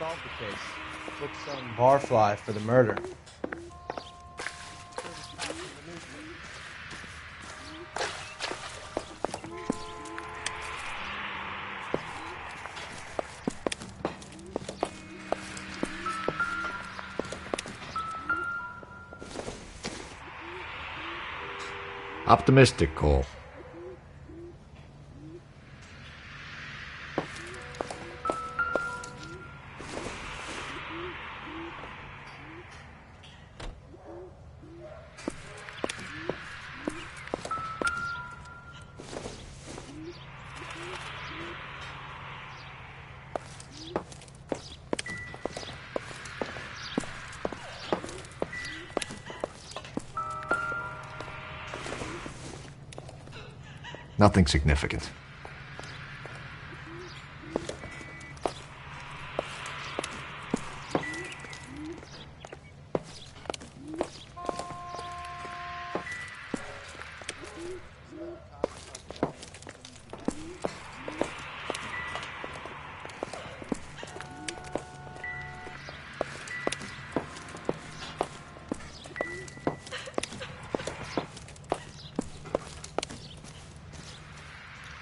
solve the case. Book some barfly for the murder. Optimistic, Cole. Nothing significant.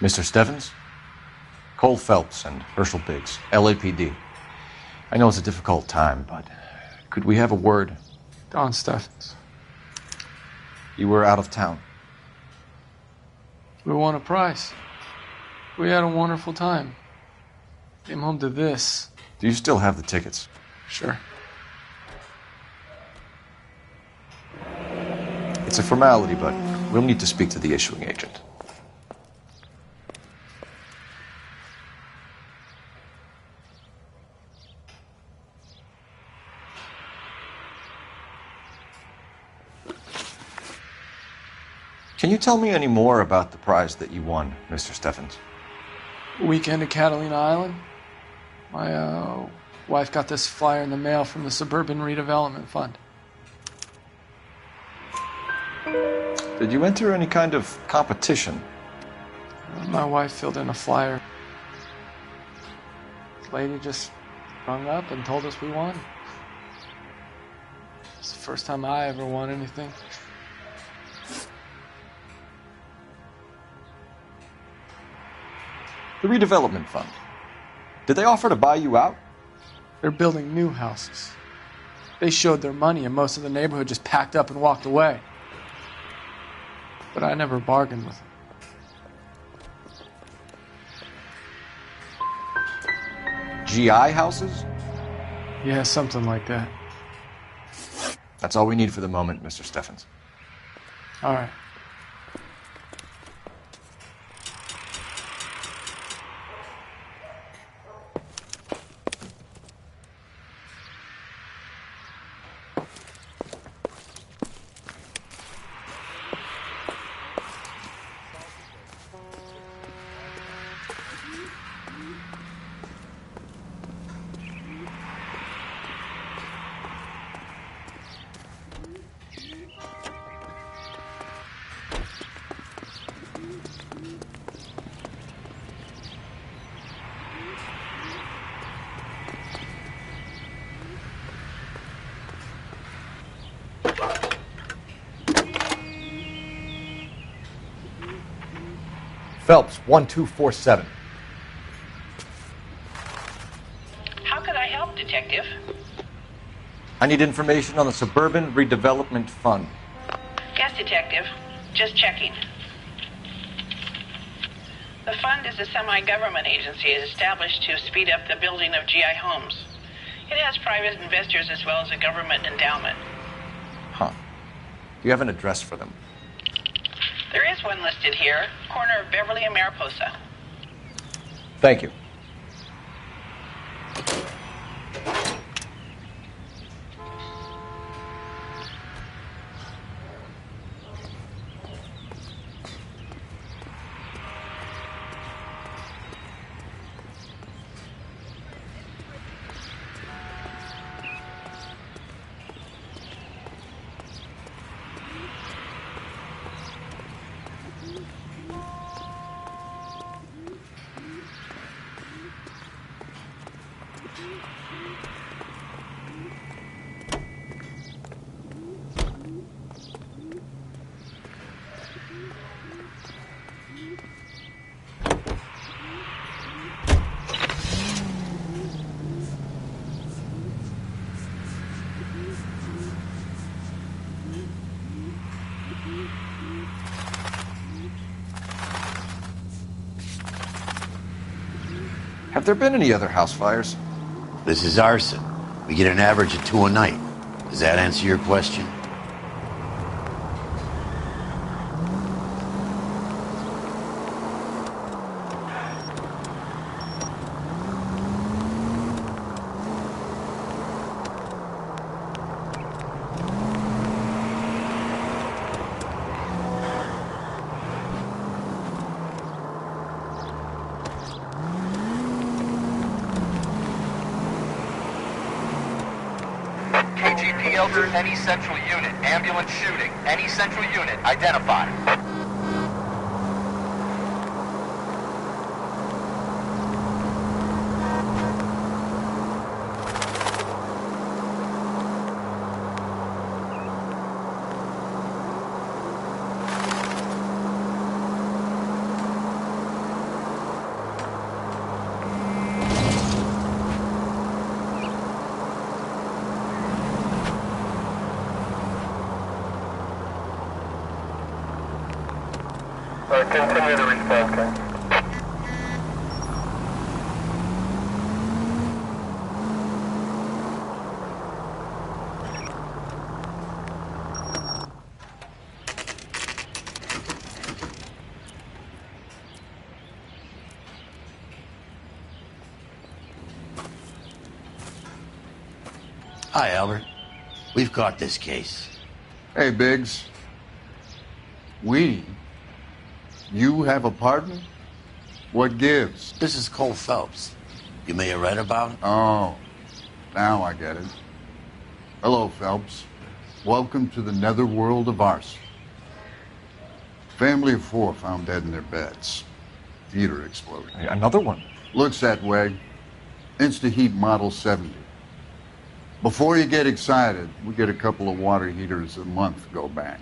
Mr. Stevens? Cole Phelps and Herschel Biggs, LAPD. I know it's a difficult time, but could we have a word? Don Stevens. You were out of town. We won a prize. We had a wonderful time. Came home to this. Do you still have the tickets? Sure. It's a formality, but we'll need to speak to the issuing agent. Can you tell me any more about the prize that you won, Mr. Stevens? Weekend at Catalina Island. My wife got this flyer in the mail from the Suburban Redevelopment Fund. Did you enter any kind of competition? My wife filled in a flyer. The lady just rung up and told us we won. It's the first time I ever won anything. The redevelopment fund. Did they offer to buy you out? They're building new houses. They showed their money and most of the neighborhood just packed up and walked away. But I never bargained with them. GI houses? Yeah, something like that. That's all we need for the moment, Mr. Stevens. All right. Phelps, 1247. How could I help, Detective? I need information on the Suburban Redevelopment Fund. Yes, Detective. Just checking. The fund is a semi-government agency established to speed up the building of GI homes. It has private investors as well as a government endowment. Huh. Do you have an address for them? There is one listed here, corner of Beverly and Mariposa. Thank you. Have there been any other house fires? This is arson. We get an average of 2 a night. Does that answer your question? KGPL to any central unit. Ambulance shooting. Any central unit. Identify. Continue the response time. Hi, Albert. We've caught this case. Hey, Biggs. You have a partner? What gives? This is Cole Phelps. You may have read about him. Oh, now I get it. Hello, Phelps. Welcome to the netherworld of arson. Family of 4 found dead in their beds. Heater exploded. Another one? Looks that way. Insta-heat Model 70. Before you get excited, we get a couple of water heaters a month go bang.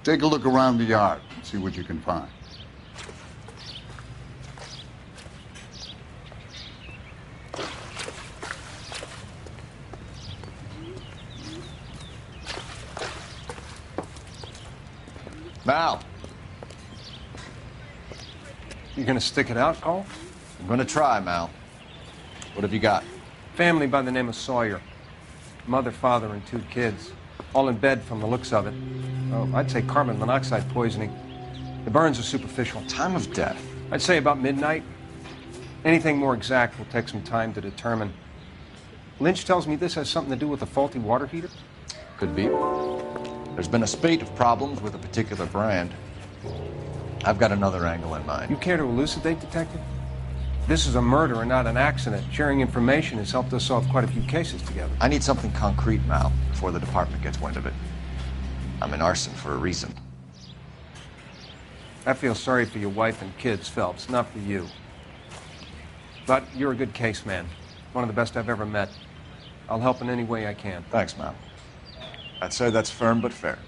Take a look around the yard and see what you can find. Mal, You gonna stick it out, Cole? I'm gonna try, Mal. What have you got? Family by the name of Sawyer. Mother, father, and 2 kids. All in bed from the looks of it. Oh, I'd say carbon monoxide poisoning. The burns are superficial. Time of death? I'd say about midnight. Anything more exact will take some time to determine. Lynch tells me this has something to do with a faulty water heater. Could be. There's been a spate of problems with a particular brand. I've got another angle in mind. You care to elucidate, Detective? This is a murder and not an accident. Sharing information has helped us solve quite a few cases together. I need something concrete, Mal, before the department gets wind of it. I'm in arson for a reason. I feel sorry for your wife and kids, Phelps, not for you. But you're a good case man. One of the best I've ever met. I'll help in any way I can. Thanks, Mal. I'd say that's firm but fair.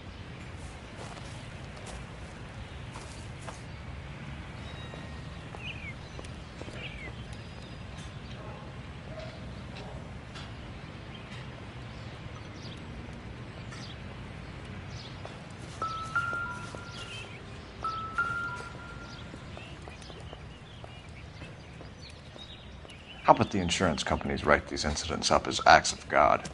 How about the insurance companies write these incidents up as acts of God?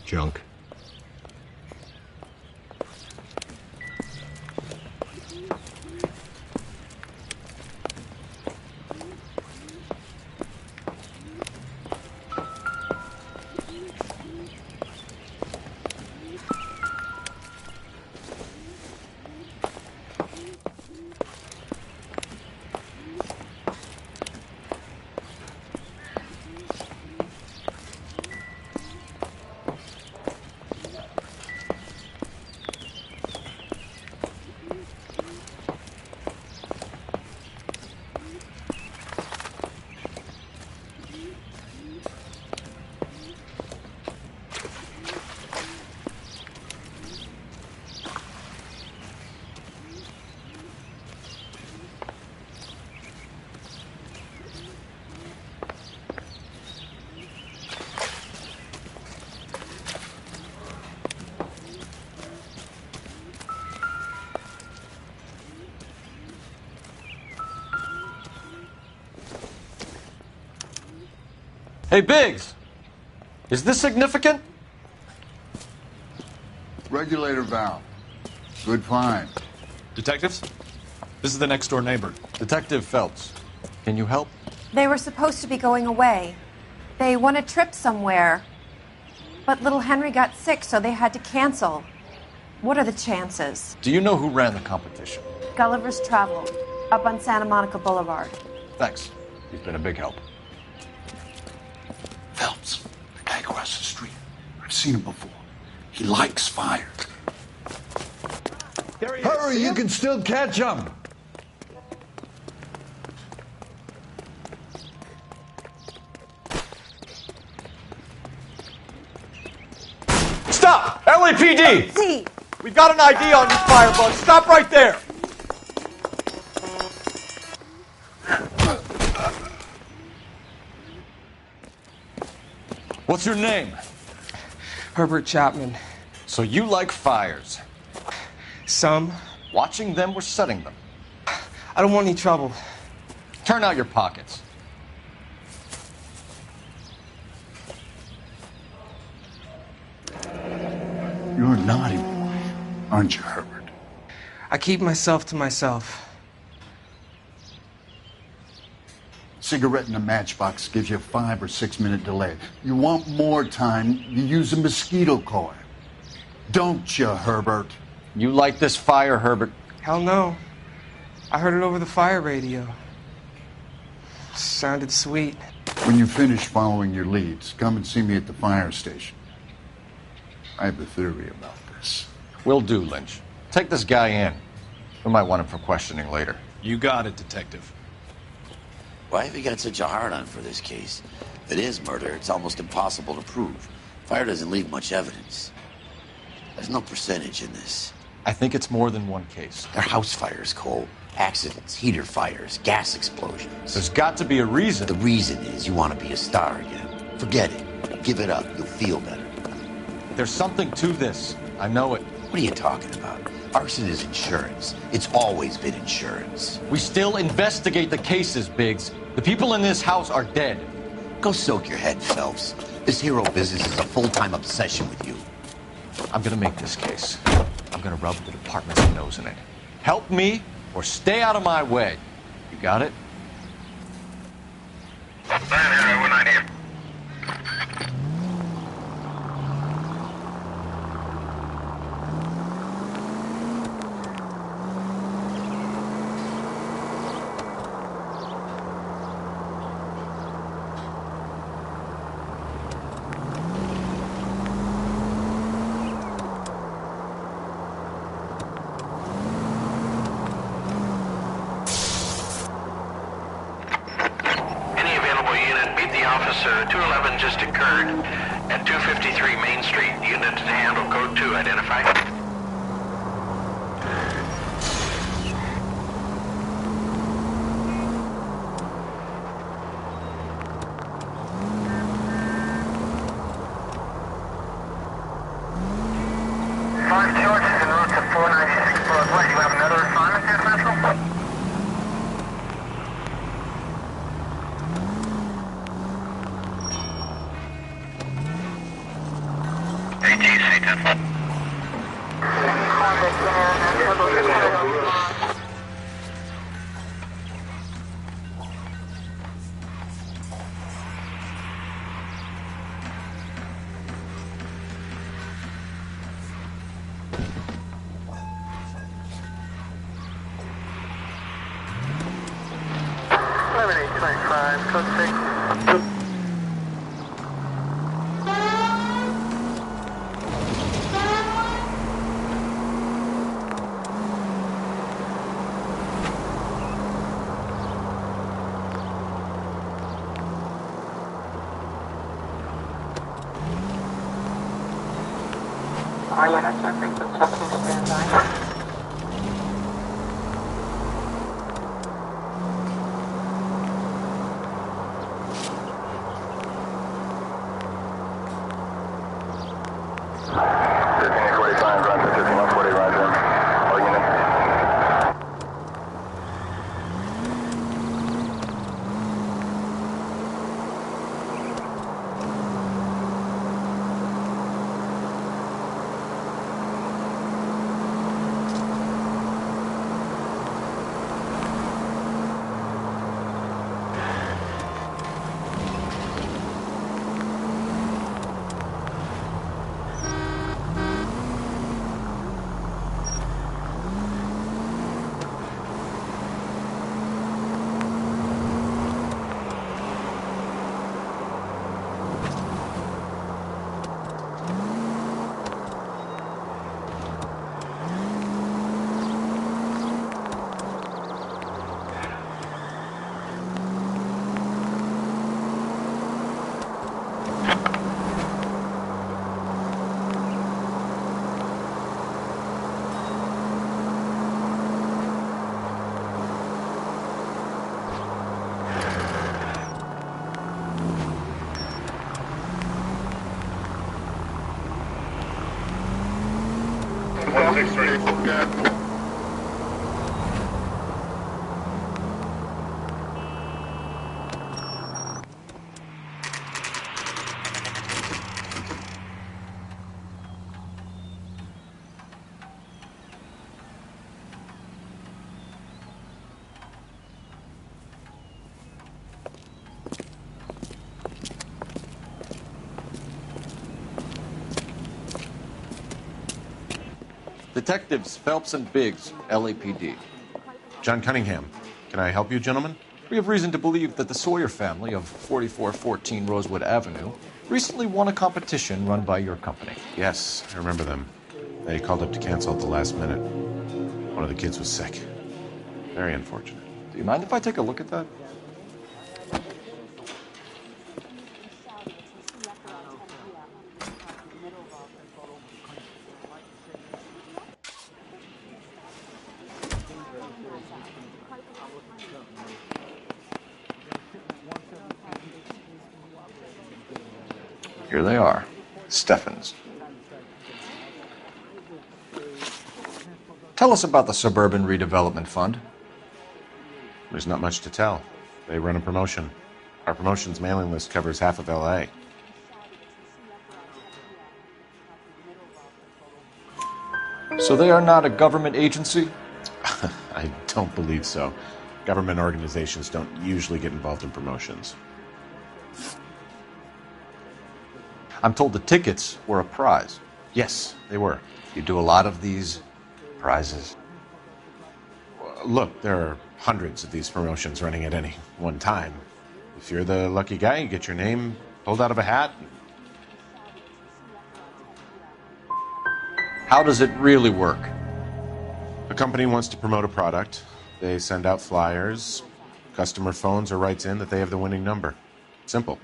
Junk. Hey, Biggs! Is this significant? Regulator valve. Good find. Detectives? This is the next door neighbor. Detective Phelps, can you help? They were supposed to be going away. They won a trip somewhere. But little Henry got sick, so they had to cancel. What are the chances? Do you know who ran the competition? Gulliver's Travel, up on Santa Monica Boulevard. Thanks. You've been a big help. Phelps, the guy across the street. I've seen him before. He likes fire. There he is. Hurry, you can still catch him. Stop! LAPD! See! We've got an ID on you, firebug. Stop right there! What's your name? Herbert Chapman. So you like fires. Some. Watching them or setting them? I don't want any trouble. Turn out your pockets. You're a naughty boy, aren't you, Herbert? I keep myself to myself. Cigarette in a matchbox gives you a 5 or 6 minute delay. You want more time, you use a mosquito coil. Don't you, Herbert? You like this fire, Herbert? Hell no. I heard it over the fire radio. Sounded sweet. When you finish following your leads, come and see me at the fire station. I have a theory about this. Will do, Lynch. Take this guy in. We might want him for questioning later. You got it, Detective. Why have you got such a hard-on for this case? If it is murder, it's almost impossible to prove. Fire doesn't leave much evidence. There's no percentage in this. I think it's more than one case. They're house fires, Cole. Accidents, heater fires, gas explosions. There's got to be a reason. The reason is you want to be a star again. Forget it. Give it up. You'll feel better. There's something to this. I know it. What are you talking about? Arson is insurance. It's always been insurance. We still investigate the cases, Biggs. The people in this house are dead. Go soak your head, Phelps. This hero business is a full-time obsession with you. I'm gonna make this case. I'm gonna rub the department's nose in it. Help me or stay out of my way. You got it? Officer, 211 just occurred at 253 Main Street. Unit to handle code 2 identified. Five George is en route to 496 Broadway. You have another assignment there, Central? Code 6. Are you not suffering from substance stand-by? Detectives Phelps and Biggs, LAPD. John Cunningham. Can I help you, gentlemen? We have reason to believe that the Sawyer family of 4414 Rosewood Avenue recently won a competition run by your company. Yes, I remember them. They called up to cancel at the last minute. One of the kids was sick. Very unfortunate. Do you mind if I take a look at that? Here they are. Steffens. Tell us about the Suburban Redevelopment Fund. There's not much to tell. They run a promotion. Our promotions mailing list covers half of LA. So they are not a government agency? I don't believe so. Government organizations don't usually get involved in promotions. I'm told the tickets were a prize. Yes, they were. You do a lot of these prizes. Look, there are hundreds of these promotions running at any one time. If you're the lucky guy, you get your name pulled out of a hat. How does it really work? A company wants to promote a product. They send out flyers. Customer phones or writes in that they have the winning number. Simple.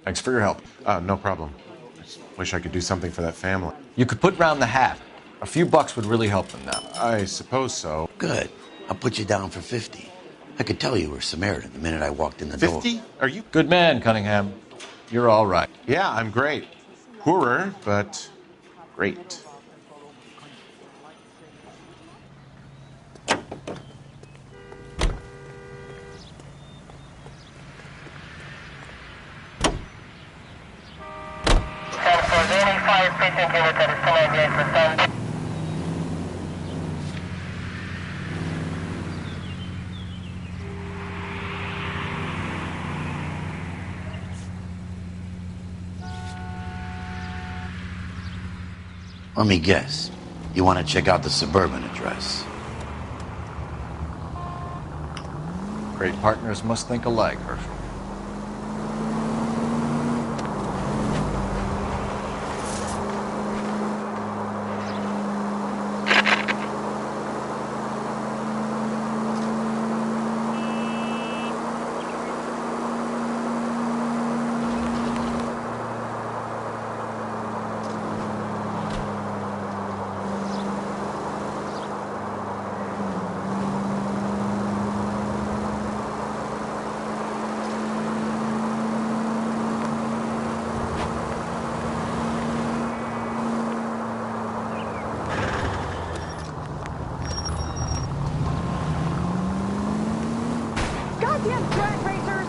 Thanks for your help. No problem. I just wish I could do something for that family. You could put round the hat. A few bucks would really help them now. I suppose so. Good. I'll put you down for 50. I could tell you were Samaritan the minute I walked in the door. 50? Are you? Good man, Cunningham. You're all right. Yeah, I'm great. Poorer, but great. Let me guess. You want to check out the Suburban address? Great partners must think alike, Herschel. Goddamn drag racers!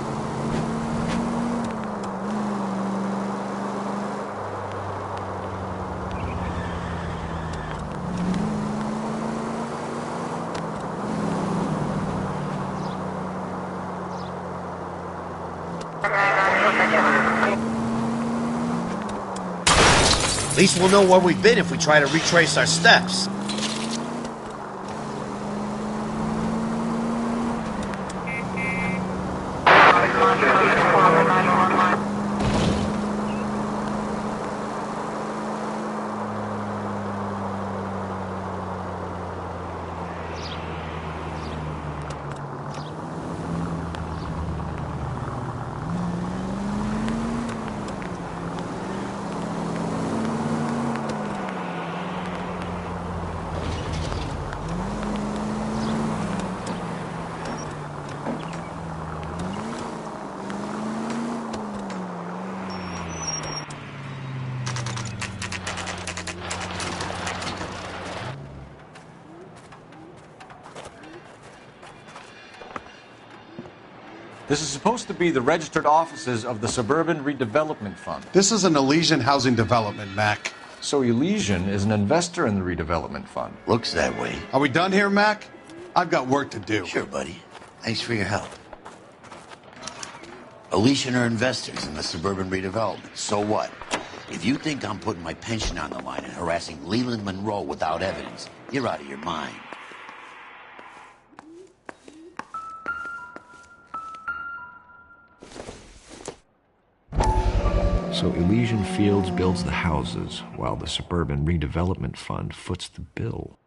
At least we'll know where we've been if we try to retrace our steps. This is supposed to be the registered offices of the Suburban Redevelopment Fund. This is an Elysian housing development, Mac. So Elysian is an investor in the redevelopment fund. Looks that way. Are we done here, Mac? I've got work to do. Sure, buddy. Thanks for your help. Elysian are investors in the Suburban Redevelopment. So what? If you think I'm putting my pension on the line and harassing Leland Monroe without evidence, you're out of your mind. So Elysian Fields builds the houses, while the Suburban Redevelopment Fund foots the bill.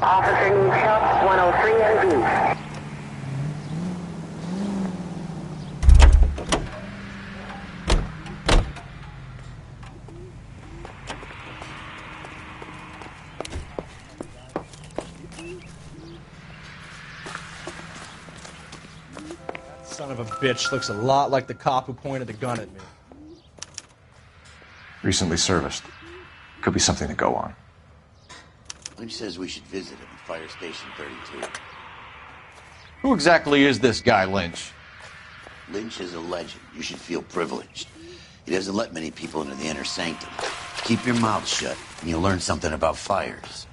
Officer needs help, 103 MD. Son of a bitch looks a lot like the cop who pointed the gun at me. Recently serviced. Could be something to go on. Lynch says we should visit him at Fire Station 32. Who exactly is this guy, Lynch? Lynch is a legend. You should feel privileged. He doesn't let many people into the inner sanctum. Keep your mouth shut, and you'll learn something about fires.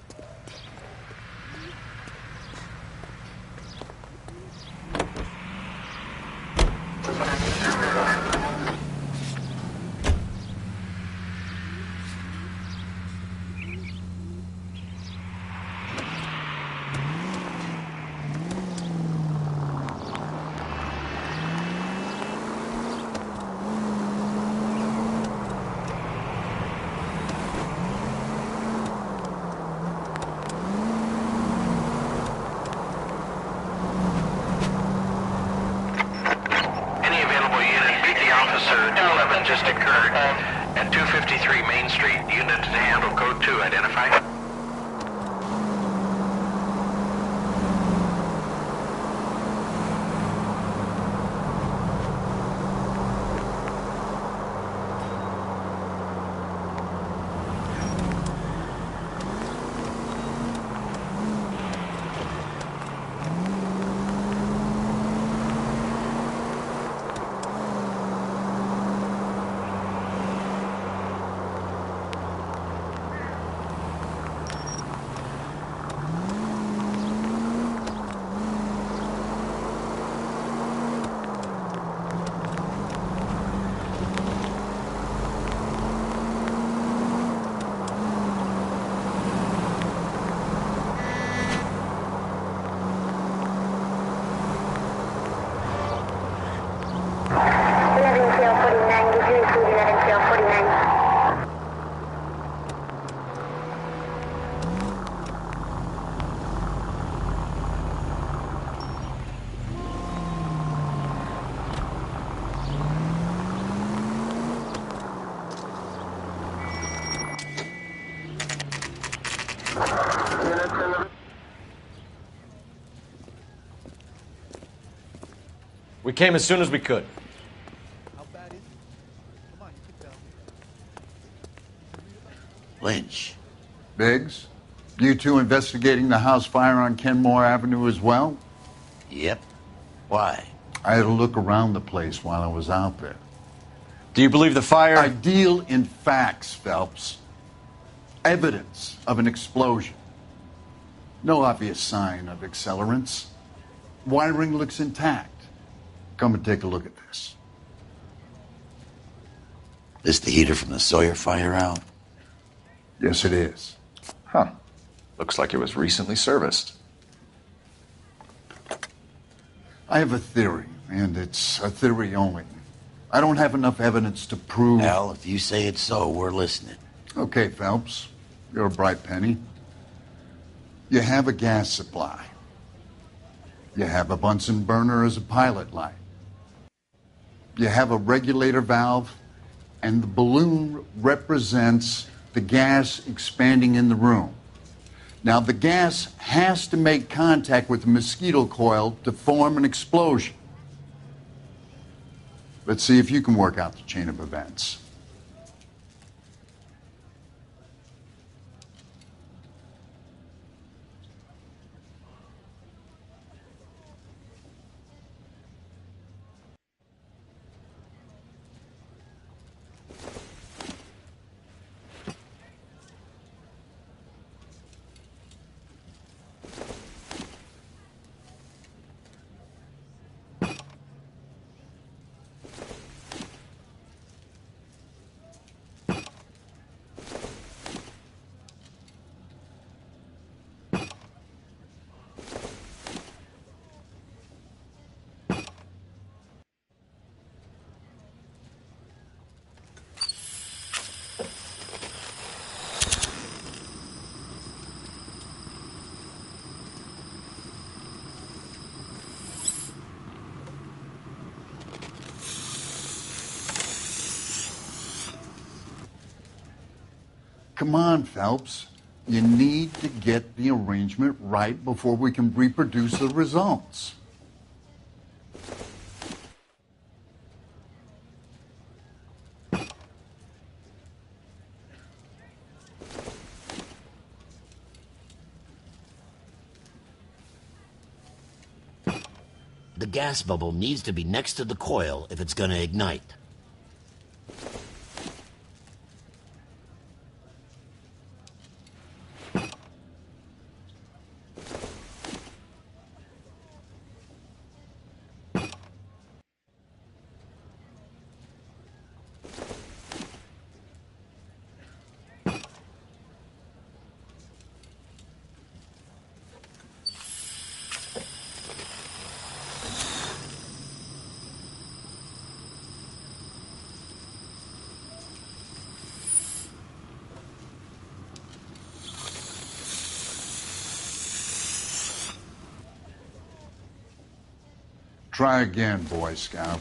Just occurred at 253 Main Street. Unit to handle code 2. Identify. We came as soon as we could. Lynch. Biggs, you two investigating the house fire on Kenmore Avenue as well? Yep. Why? I had a look around the place while I was out there. Do you believe the fire? I deal in facts, Phelps. Evidence of an explosion. No obvious sign of accelerants. Wiring looks intact. Come and take a look at this. This the heater from the Sawyer fire out? Yes, it is. Huh. Looks like it was recently serviced. I have a theory, and it's a theory only. I don't have enough evidence to prove... Al, if you say it's so, we're listening. Okay, Phelps. You're a bright penny. You have a gas supply. You have a Bunsen burner as a pilot light. You have a regulator valve, and the balloon represents the gas expanding in the room. Now, the gas has to make contact with the mosquito coil to form an explosion. Let's see if you can work out the chain of events. Come on, Phelps. You need to get the arrangement right before we can reproduce the results. The gas bubble needs to be next to the coil if it's going to ignite. Try again, Boy Scout.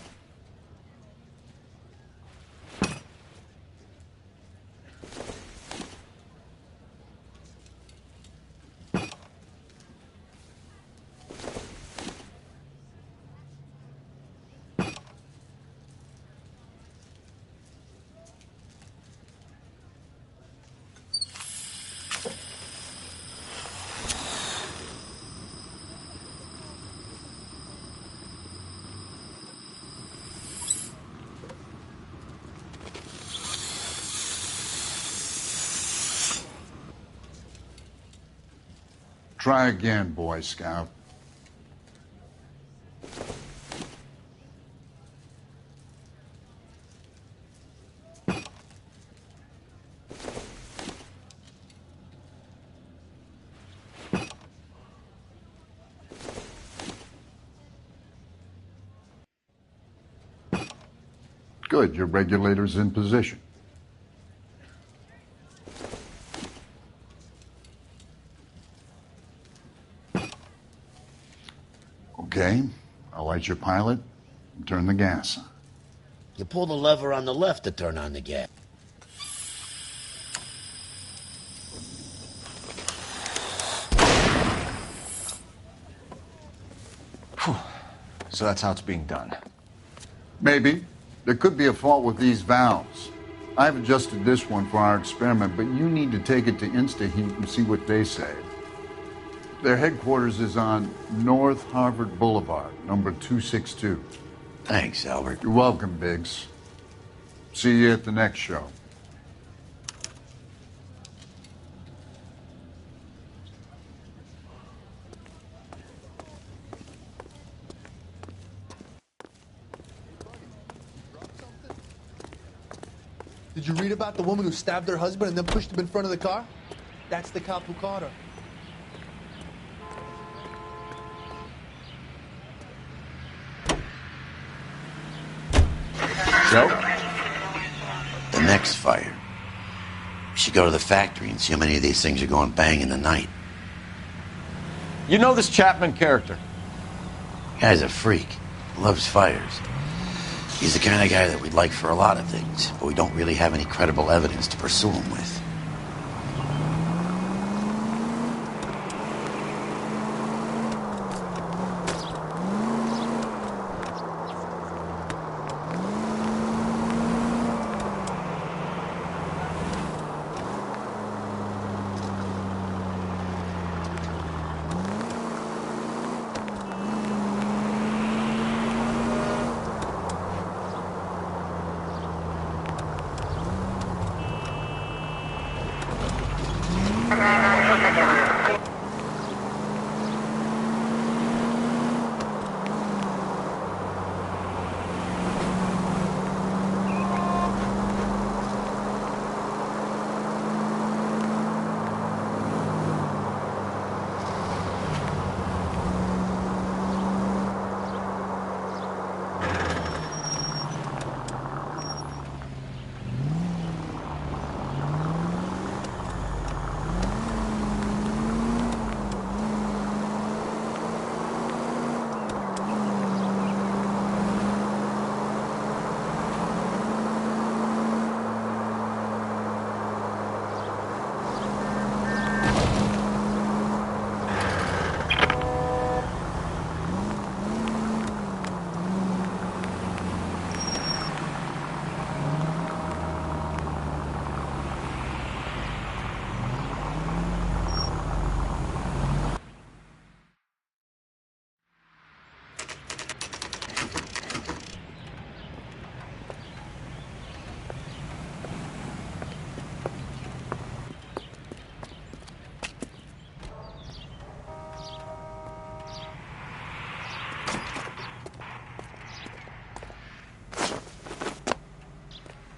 Try again, Boy Scout. Good, your regulator's in position. Okay, I'll light your pilot and turn the gas on. You pull the lever on the left to turn on the gas. So that's how it's being done. Maybe. There could be a fault with these valves. I've adjusted this one for our experiment, but you need to take it to InstaHeat and see what they say. Their headquarters is on North Harvard Boulevard, number 262. Thanks, Albert. You're welcome, Biggs. See you at the next show. Did you read about the woman who stabbed her husband and then pushed him in front of the car? That's the cop who caught her. Joe? The next fire. We should go to the factory and see how many of these things are going bang in the night. You know this Chapman character? Guy's a freak. Loves fires. He's the kind of guy that we'd like for a lot of things, but we don't really have any credible evidence to pursue him with.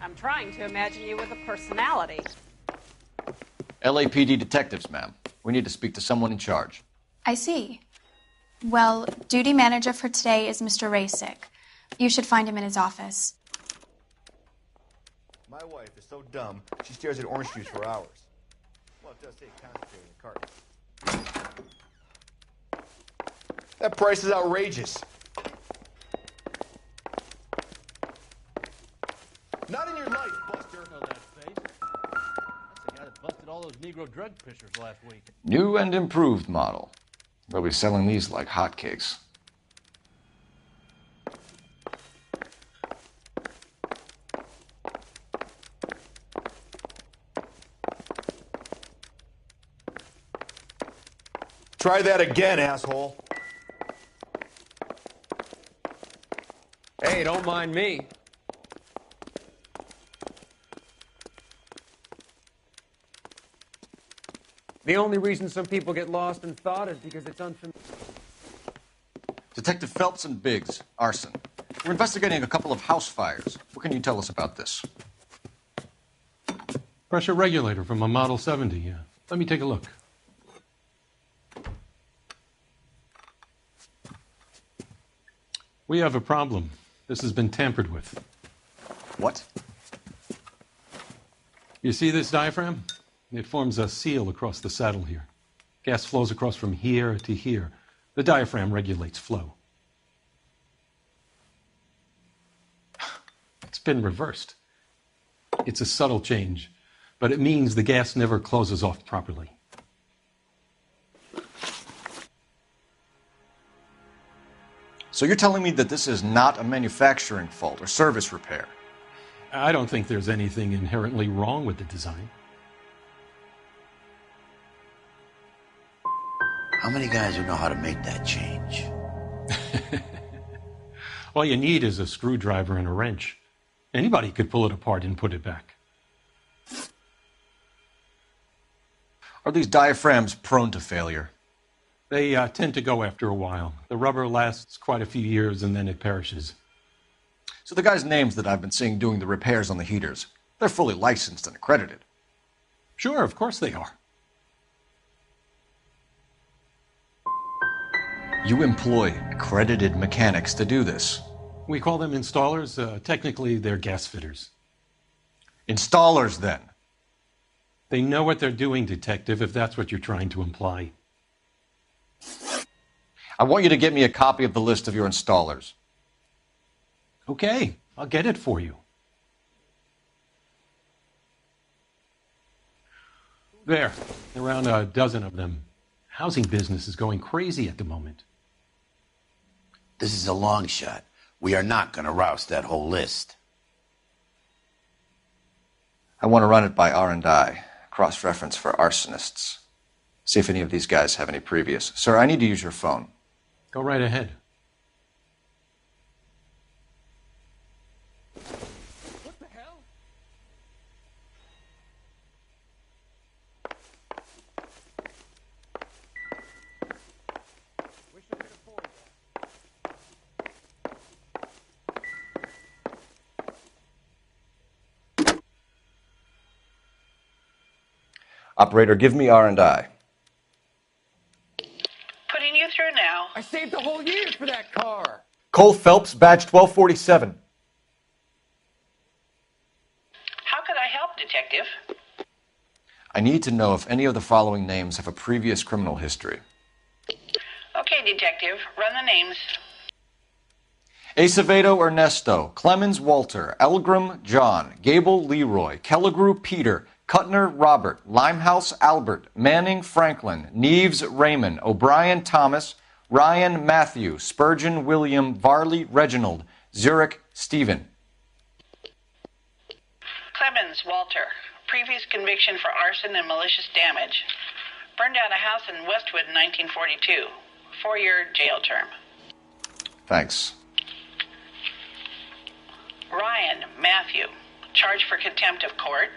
I'm trying to imagine you with a personality. LAPD detectives, ma'am. We need to speak to someone in charge. I see. Well, duty manager for today is Mr. Rasick. You should find him in his office. My wife is so dumb, she stares at orange juice for hours. Well, it does say concentrated in the carton. That price is outrageous. Not in your life, Buster. Know that face. That's the guy that busted all those Negro drug pushers last week. New and improved model. They'll be selling these like hotcakes. Try that again, asshole. Hey, don't mind me. The only reason some people get lost in thought is because it's unfamiliar. Detective Phelps and Biggs, arson. We're investigating a couple of house fires. What can you tell us about this? Pressure regulator from a Model 70. Let me take a look. We have a problem. This has been tampered with. What? You see this diaphragm? It forms a seal across the saddle here. Gas flows across from here to here. The diaphragm regulates flow. It's been reversed. It's a subtle change, but it means the gas never closes off properly. So you're telling me that this is not a manufacturing fault or service repair? I don't think there's anything inherently wrong with the design. How many guys would know how to make that change? All you need is a screwdriver and a wrench. Anybody could pull it apart and put it back. Are these diaphragms prone to failure? They tend to go after a while. The rubber lasts quite a few years and then it perishes. So the guys' names that I've been seeing doing the repairs on the heaters, they're fully licensed and accredited. Sure, of course they are. You employ accredited mechanics to do this. We call them installers. Technically, they're gas fitters. Installers, then? They know what they're doing, Detective, if that's what you're trying to imply. I want you to get me a copy of the list of your installers. Okay, I'll get it for you. There, around a dozen of them. Housing business is going crazy at the moment. This is a long shot. We are not going to roust that whole list. I want to run it by R&I, cross-reference for arsonists. See if any of these guys have any previous. Sir, I need to use your phone. Go right ahead. What the hell? Operator, give me R&I. Putting you through now. I saved a whole year for that car. Cole Phelps, badge 1247. How could I help, Detective? I need to know if any of the following names have a previous criminal history. Okay, Detective. Run the names. Acevedo Ernesto, Clemens Walter, Elgram John, Gable Leroy, Kelligrew Peter, Cutner Robert, Limehouse Albert, Manning Franklin, Neves Raymond, O'Brien Thomas, Ryan Matthew, Spurgeon William, Varley Reginald, Zurich Stephen. Clemens Walter. Previous conviction for arson and malicious damage. Burned down a house in Westwood in 1942. 4-year jail term. Thanks. Ryan Matthew. Charged for contempt of court.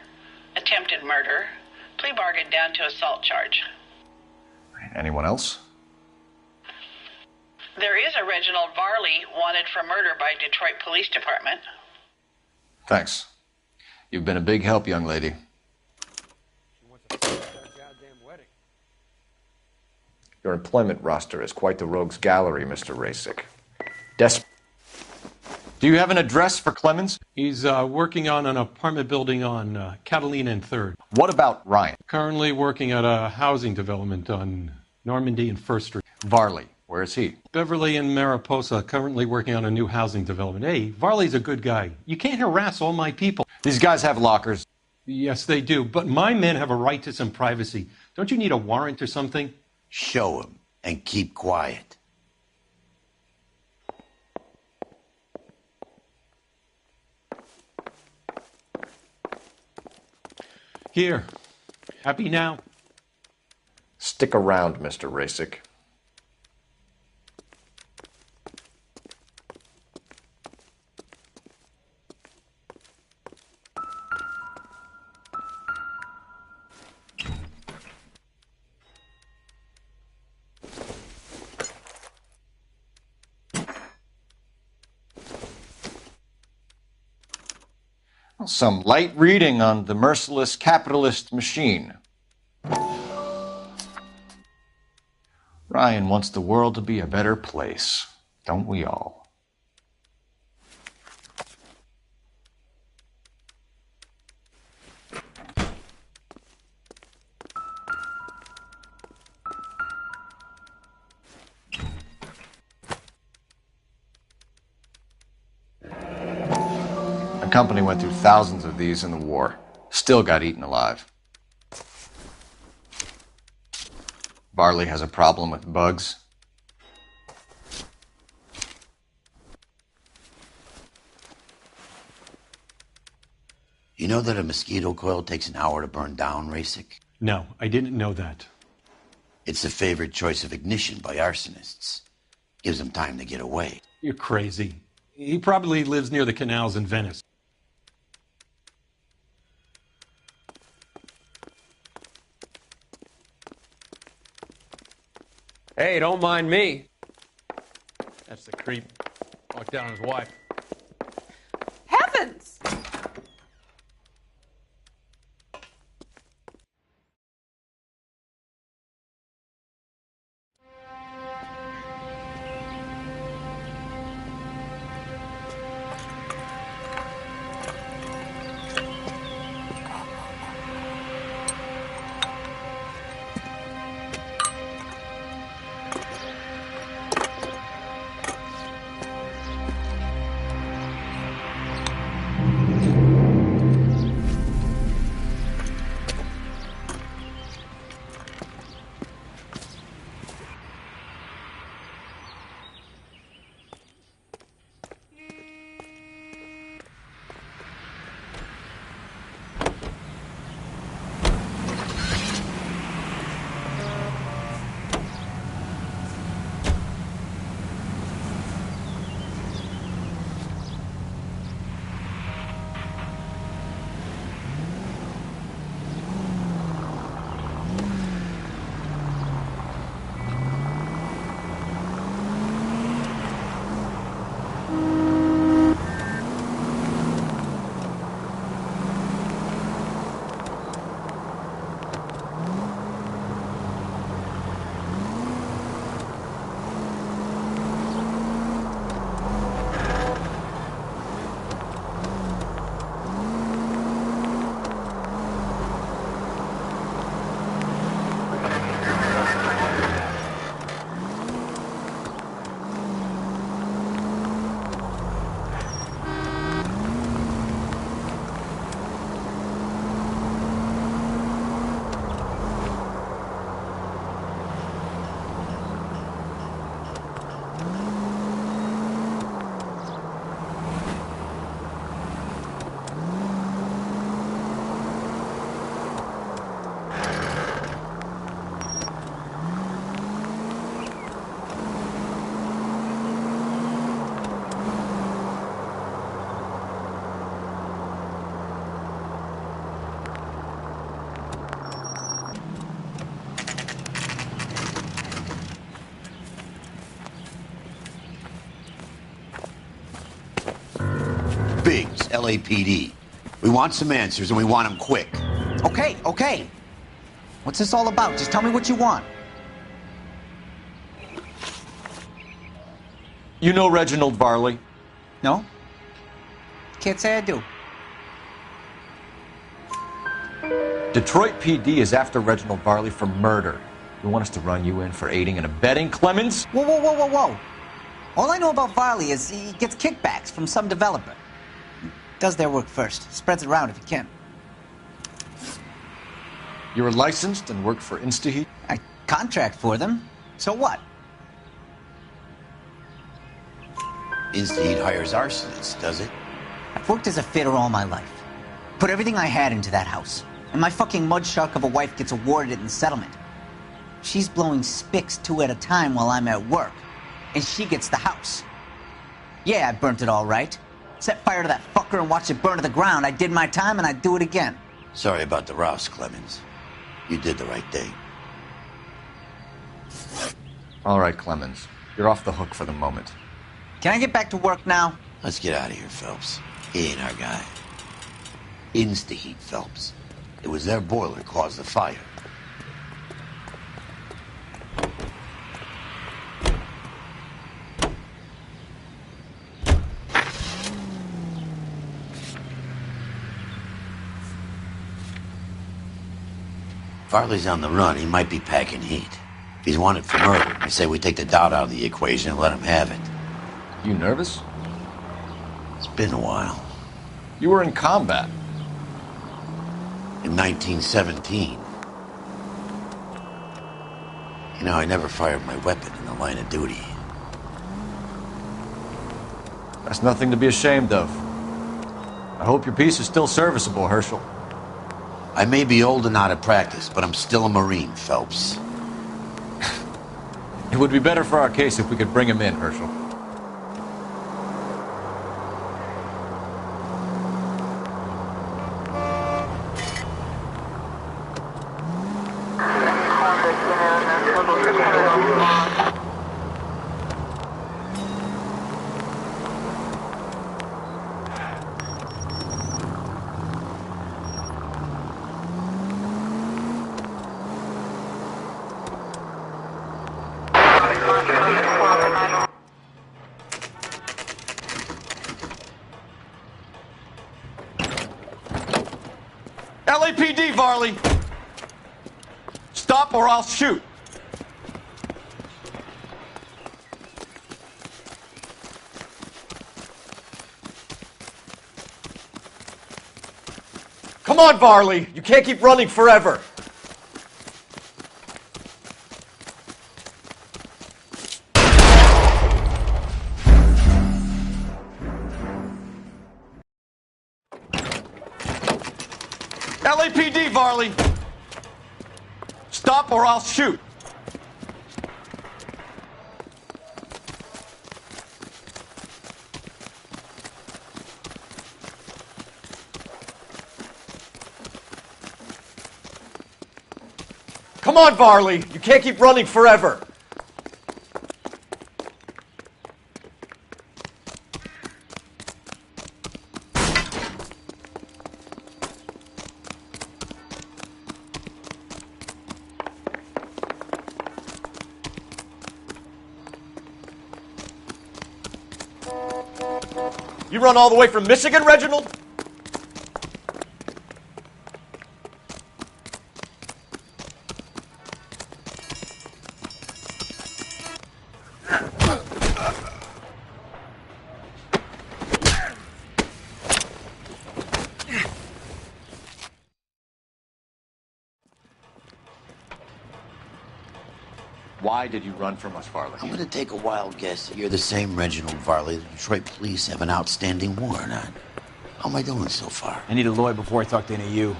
Attempted murder. Plea bargain down to assault charge. Anyone else? There is a Reginald Varley wanted for murder by Detroit Police Department. Thanks. You've been a big help, young lady. Your employment roster is quite the rogues gallery, Mr. Rasick. Do you have an address for Clemens? He's working on an apartment building on Catalina and 3rd. What about Ryan? Currently working at a housing development on Normandy and 1st Street. Varley, where is he? Beverly and Mariposa, currently working on a new housing development. Hey, Varley's a good guy. You can't harass all my people. These guys have lockers. Yes, they do, but my men have a right to some privacy. Don't you need a warrant or something? Show him and keep quiet. Here. Happy now? Stick around, Mr. Rasick. Some light reading on the merciless capitalist machine. Ryan wants the world to be a better place, don't we all? The company went through thousands of these in the war. Still got eaten alive. Varley has a problem with bugs. You know that a mosquito coil takes an hour to burn down, Rasic? No, I didn't know that. It's the favorite choice of ignition by arsonists. Gives them time to get away. You're crazy. He probably lives near the canals in Venice. Hey, don't mind me. That's the creep. Walked down his wife. Heavens! Biggs, LAPD. We want some answers, and we want them quick. Okay, okay. What's this all about? Just tell me what you want. You know Reginald Varley? No? Can't say I do. Detroit PD is after Reginald Varley for murder. You want us to run you in for aiding and abetting, Clemens? Whoa, whoa, whoa, whoa, whoa. All I know about Varley is he gets kickbacks from some developer. Does their work first. Spreads it around if he can. You're licensed and work for InstaHeat? I contract for them. So what? InstaHeat hires arsonists, does it? I've worked as a fitter all my life. Put everything I had into that house. And my fucking mud shark of a wife gets awarded it in settlement. She's blowing spics 2 at a time while I'm at work. And she gets the house. Yeah, I burnt it all right. Set fire to that fucker and watched it burn to the ground. I did my time and I'd do it again. Sorry about the rouse, Clemens. You did the right thing. All right, Clemens. You're off the hook for the moment. Can I get back to work now? Let's get out of here, Phelps. He ain't our guy. InstaHeat, Phelps. It was their boiler caused the fire. Farley's on the run. He might be packing heat. If he's wanted for murder, I say we take the doubt out of the equation and let him have it. You nervous? It's been a while. You were in combat. In 1917. You know, I never fired my weapon in the line of duty. That's nothing to be ashamed of. I hope your piece is still serviceable, Herschel. I may be old and out of practice, but I'm still a Marine, Phelps. It would be better for our case if we could bring him in, Herschel. LAPD, Varley! Stop or I'll shoot! Come on, Varley! You can't keep running forever! LAPD, Varley! Stop or I'll shoot! Come on, Varley! You can't keep running forever! You run all the way from Michigan, Reginald? Why did you run from us, Varley? I'm gonna take a wild guess that you're the same Reginald Varley the Detroit police have an outstanding warrant on. How am I doing so far? I need a lawyer before I talk to any of you.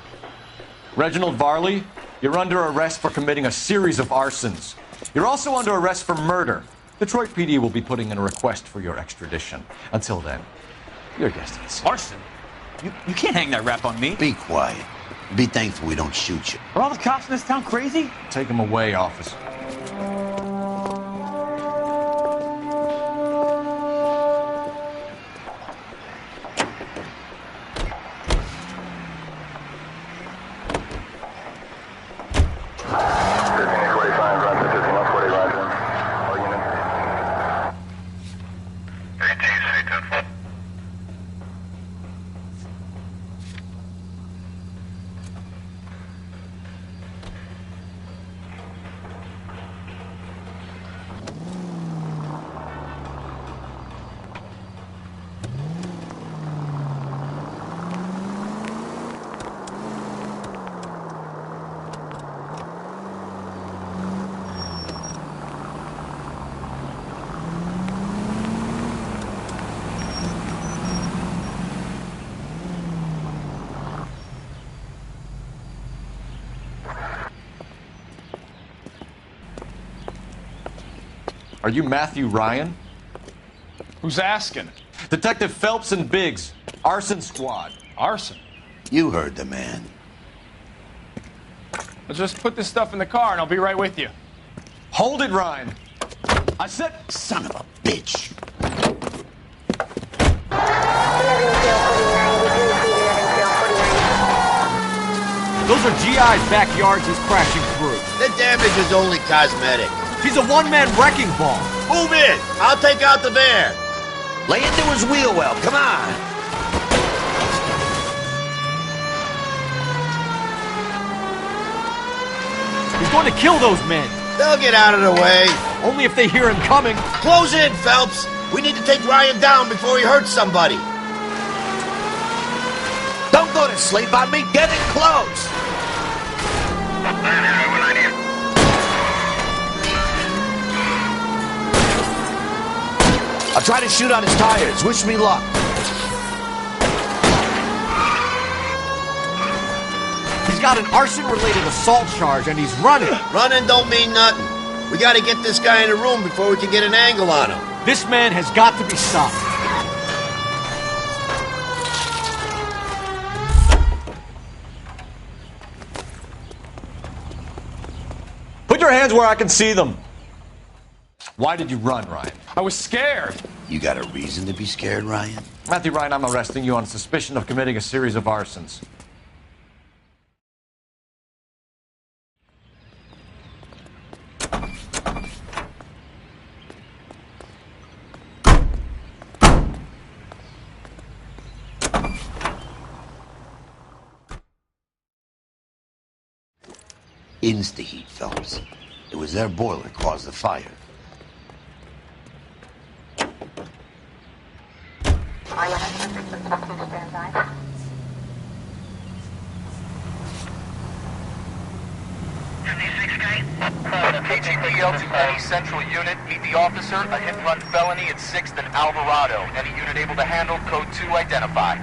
Reginald Varley, you're under arrest for committing a series of arsons. You're also under arrest for murder. Detroit PD will be putting in a request for your extradition. Until then, your destiny. Arson? You can't hang that rap on me. Be quiet. Be thankful we don't shoot you. Are all the cops in this town crazy? Take him away, officer. Are you Matthew Ryan? Who's asking? Detective Phelps and Biggs, arson squad. Arson? You heard the man. Let's just put this stuff in the car and I'll be right with you. Hold it, Ryan. I said... Son of a bitch. Those are GI's backyards he's crashing through. The damage is only cosmetic. He's a one-man wrecking ball. Move in. I'll take out the van. Lay into his wheel well. Come on. He's going to kill those men. They'll get out of the way. Only if they hear him coming. Close in, Phelps. We need to take Ryan down before he hurts somebody. Don't go to sleep on me. Get in close. I'll try to shoot on his tires. Wish me luck. got an arson-related assault charge, and he's running. Running don't mean nothing. We gotta get this guy in a room before we can get an angle on him. This man has got to be stopped. Put your hands where I can see them. Why did you run, Ryan? I was scared. You got a reason to be scared, Ryan? Matthew Ryan, I'm arresting you on suspicion of committing a series of arsons. Insta-heat, Phelps. It was their boiler caused the fire. KGPL to any central unit. Meet the officer, a hit-and-run felony at 6th and Alvarado. Any unit able to handle code 2 identify.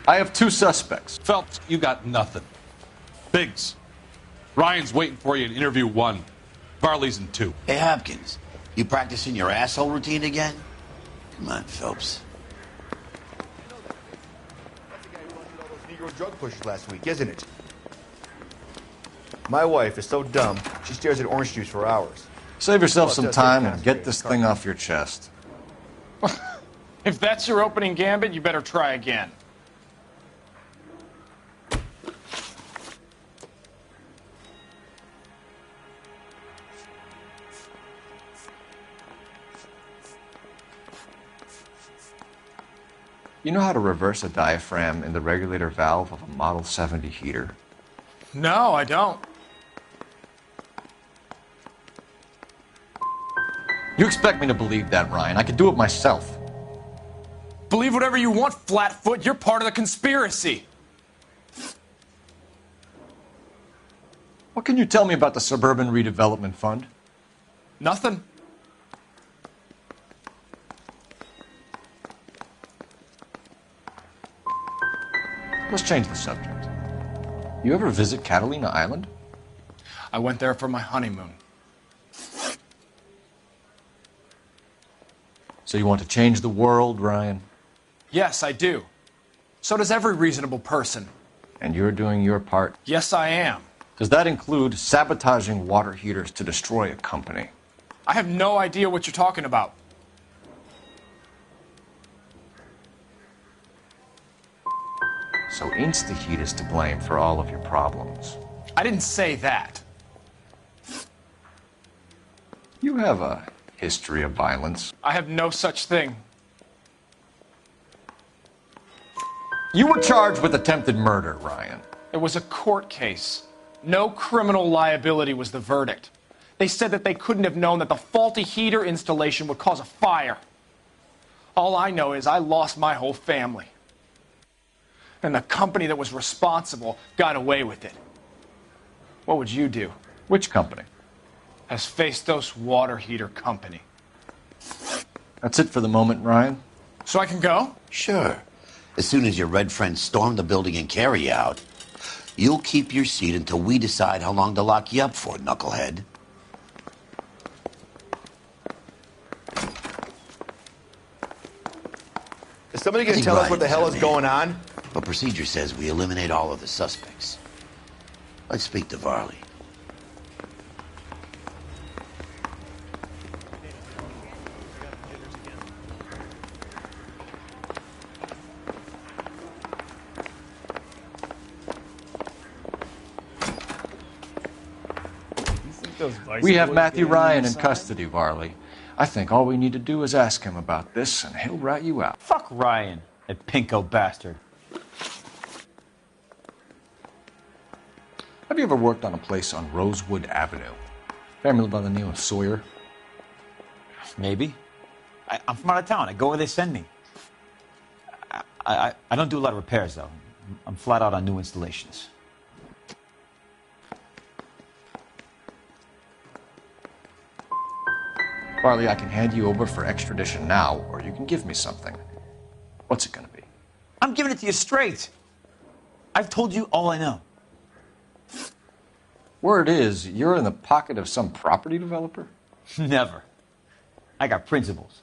I have 2 suspects. Phelps, you got nothing. Biggs, Ryan's waiting for you in interview 1. Varley's in 2. Hey, Hopkins, you practicing your asshole routine again? Come on, Phelps. That's the guy who busted all those Negro drug pushers last week, isn't it? My wife is so dumb, she stares at orange juice for hours. Save yourself Well, some just time take and get this thing off your chest. If that's your opening gambit, you better try again. You know how to reverse a diaphragm in the regulator valve of a Model 70 heater? No, I don't. You expect me to believe that, Ryan? I could do it myself. Believe whatever you want, Flatfoot. You're part of the conspiracy. What can you tell me about the Suburban Redevelopment Fund? Nothing. Let's change the subject. You ever visit Catalina Island? I went there for my honeymoon. So you want to change the world, Ryan? Yes, I do. So does every reasonable person. And you're doing your part? Yes, I am. Does that include sabotaging water heaters to destroy a company? I have no idea what you're talking about. So Insta-Heat is to blame for all of your problems. I didn't say that. You have a history of violence. I have no such thing. You were charged with attempted murder, Ryan. It was a court case. No criminal liability was the verdict. They said that they couldn't have known that the faulty heater installation would cause a fire. All I know is I lost my whole family. And the company that was responsible got away with it. What would you do? Which company? Hephaestus Water Heater Company. That's it for the moment, Ryan. So I can go? Sure. As soon as your red friends storm the building and carry out, you'll keep your seat until we decide how long to lock you up for, knucklehead. Is somebody going to tell us what the hell is going on? But procedure says we eliminate all of the suspects. Let's speak to Varley. We have Matthew Ryan in custody, Varley. I think all we need to do is ask him about this, and he'll rat you out. Fuck Ryan, that pinko bastard. Have you ever worked on a place on Rosewood Avenue? Family by the name of Sawyer? Maybe. I'm from out of town. I go where they send me. I don't do a lot of repairs, though. I'm flat out on new installations. Varley, I can hand you over for extradition now, or you can give me something. What's it gonna be? I'm giving it to you straight. I've told you all I know. Word is, you're in the pocket of some property developer? Never. I got principles.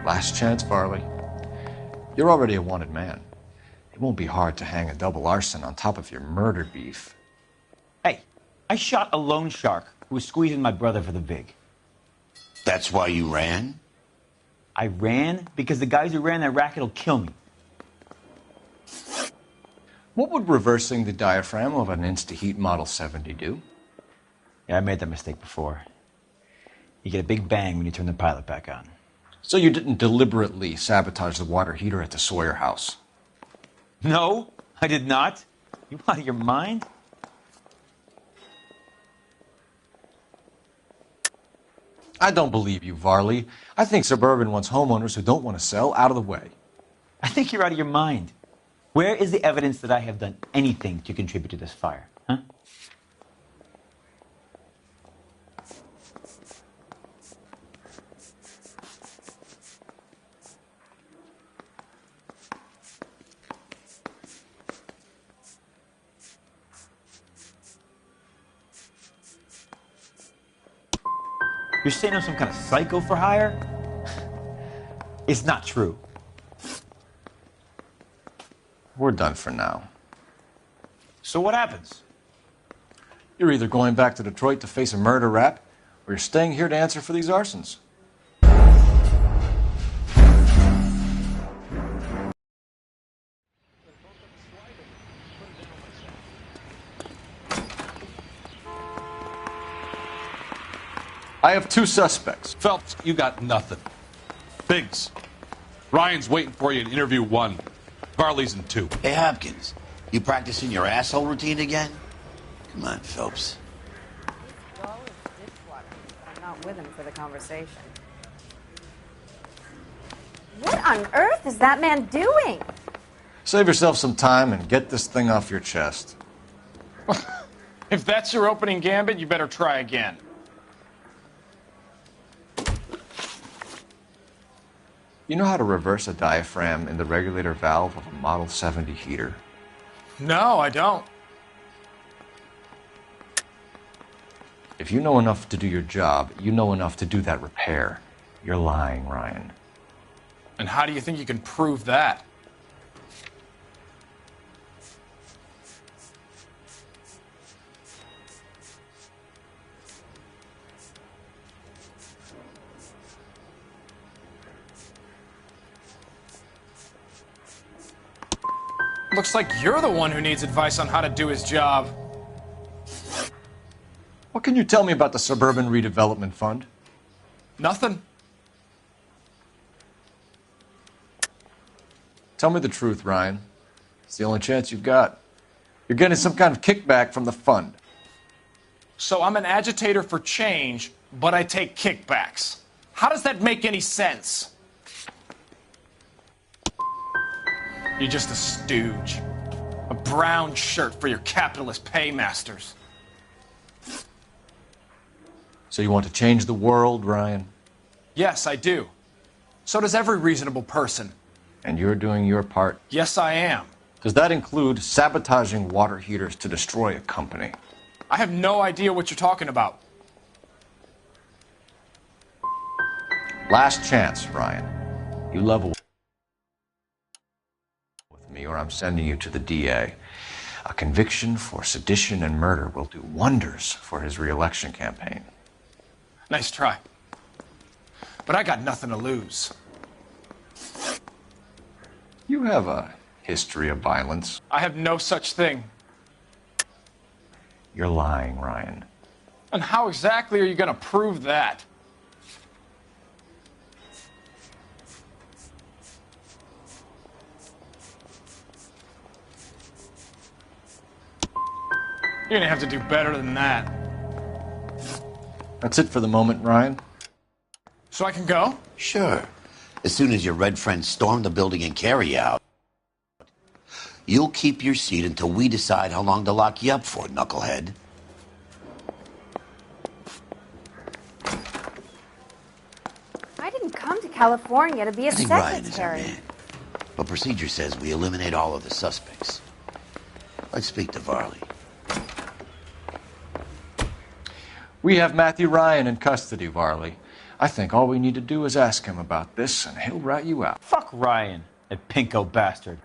Last chance, Varley. You're already a wanted man. It won't be hard to hang a double arson on top of your murder beef. Hey, I shot a loan shark who was squeezing my brother for the vig. That's why you ran? I ran because the guys who ran that racket will kill me. What would reversing the diaphragm of an Insta-Heat Model 70 do? Yeah, I made that mistake before. You get a big bang when you turn the pilot back on. So you didn't deliberately sabotage the water heater at the Sawyer house? No, I did not. You out of your mind? I don't believe you, Varley. I think Suburban wants homeowners who don't want to sell out of the way. I think you're out of your mind. Where is the evidence that I have done anything to contribute to this fire? Huh? You're saying I'm some kind of psycho for hire? It's not true. We're done for now. So what happens? You're either going back to Detroit to face a murder rap, or you're staying here to answer for these arsons. I have two suspects. Phelps, you got nothing. Biggs, Ryan's waiting for you in interview 1. Varley's in 2. Hey, Hopkins, you practicing your asshole routine again? Come on, Phelps. I'm not with him for the conversation. What on earth is that man doing? Save yourself some time and get this thing off your chest. If that's your opening gambit, you better try again. You know how to reverse a diaphragm in the regulator valve of a Model 70 heater? No, I don't. If you know enough to do your job, you know enough to do that repair. You're lying, Ryan. And how do you think you can prove that? Looks like you're the one who needs advice on how to do his job. What can you tell me about the Suburban Redevelopment Fund? Nothing. Tell me the truth, Ryan. It's the only chance you've got. You're getting some kind of kickback from the fund. So I'm an agitator for change, but I take kickbacks. How does that make any sense? You're just a stooge. A brown shirt for your capitalist paymasters. So you want to change the world, Ryan? Yes, I do. So does every reasonable person. And you're doing your part? Yes, I am. Does that include sabotaging water heaters to destroy a company? I have no idea what you're talking about. Last chance, Ryan. You level with me or I'm sending you to the DA. A conviction for sedition and murder will do wonders for his re-election campaign. Nice try. But I got nothing to lose. You have a history of violence. I have no such thing. You're lying, Ryan. And how exactly are you going to prove that? You're going to have to do better than that. That's it for the moment, Ryan. So I can go? Sure. As soon as your red friends storm the building and carry out, you'll keep your seat until we decide how long to lock you up for, knucklehead. I didn't come to California to be a I think Ryan is our secretary. man. But procedure says we eliminate all of the suspects. Let's speak to Varley. We have Matthew Ryan in custody, Varley. I think all we need to do is ask him about this, and he'll rat you out. Fuck Ryan, that pinko bastard.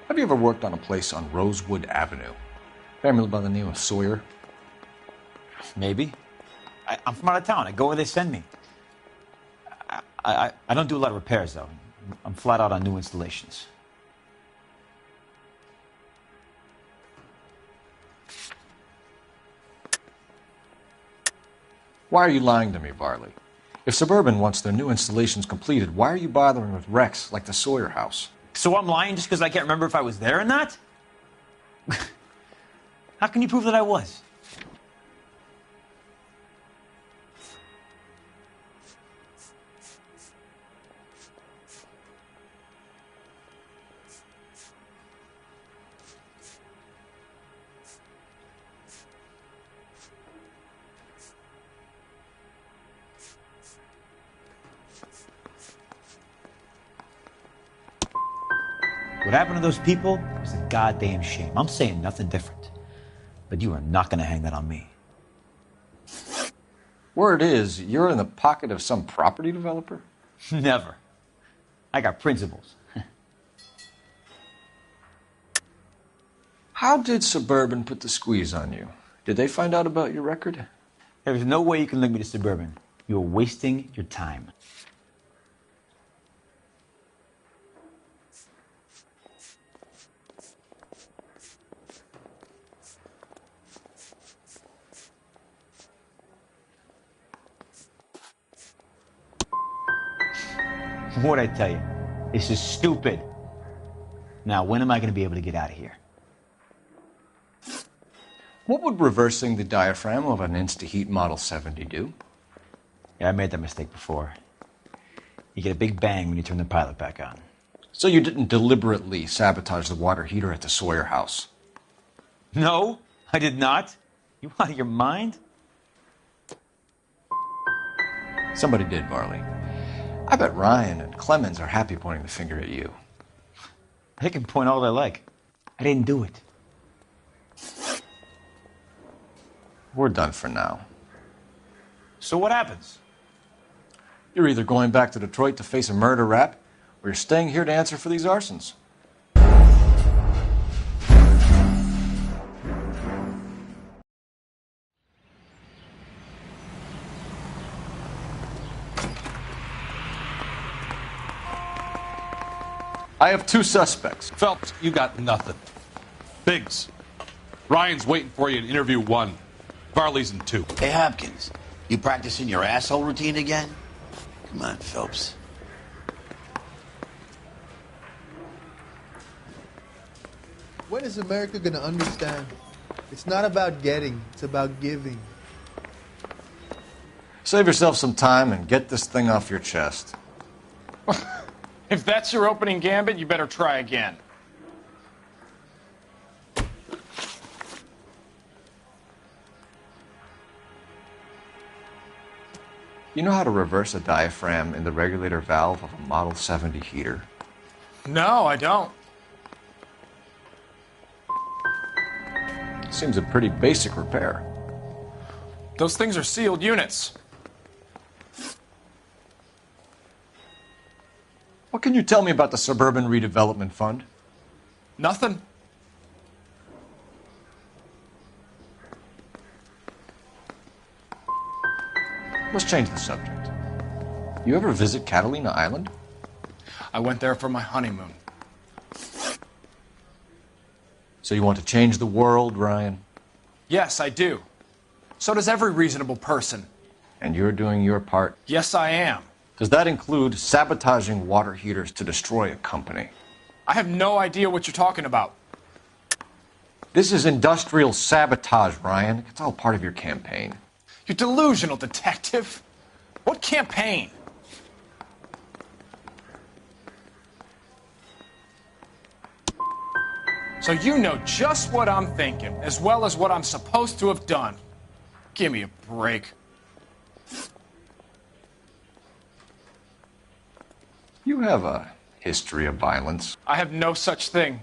Have you ever worked on a place on Rosewood Avenue? Family by the name of Sawyer? Maybe. I'm from out of town. I go where they send me. I don't do a lot of repairs, though. I'm flat out on new installations. Why are you lying to me, Varley? If Suburban wants their new installations completed, why are you bothering with wrecks like the Sawyer house? So I'm lying just because I can't remember if I was there or not? How can you prove that I was? What happened to those people was a goddamn shame. I'm saying nothing different. But you are not going to hang that on me. Word is, you're in the pocket of some property developer? Never. I got principles. How did Suburban put the squeeze on you? Did they find out about your record? There's no way you can link me to Suburban. You're wasting your time. What'd I tell you? This is stupid. Now, when am I going to be able to get out of here? What would reversing the diaphragm of an Insta-Heat Model 70 do? Yeah, I made that mistake before. You get a big bang when you turn the pilot back on. So you didn't deliberately sabotage the water heater at the Sawyer house? No, I did not. You out of your mind? Somebody did, Varley. I bet Ryan and Clemens are happy pointing the finger at you. They can point all they like. I didn't do it. We're done for now. So what happens? You're either going back to Detroit to face a murder rap, or you're staying here to answer for these arsons. I have two suspects. Phelps, you got nothing. Biggs, Ryan's waiting for you in interview 1. Varley's in 2. Hey, Hopkins, you practicing your asshole routine again? Come on, Phelps. When is America gonna understand? It's not about getting, it's about giving. Save yourself some time and get this thing off your chest. If that's your opening gambit, you better try again. You know how to reverse a diaphragm in the regulator valve of a Model 70 heater? No, I don't. Seems a pretty basic repair. Those things are sealed units. What can you tell me about the Suburban Redevelopment Fund? Nothing. Let's change the subject. You ever visit Catalina Island? I went there for my honeymoon. So you want to change the world, Ryan? Yes, I do. So does every reasonable person. And you're doing your part? Yes, I am. Does that include sabotaging water heaters to destroy a company? I have no idea what you're talking about. This is industrial sabotage, Ryan. It's all part of your campaign. You delusional detective. What campaign? So you know just what I'm thinking, as well as what I'm supposed to have done. Give me a break. You have a history of violence. I have no such thing.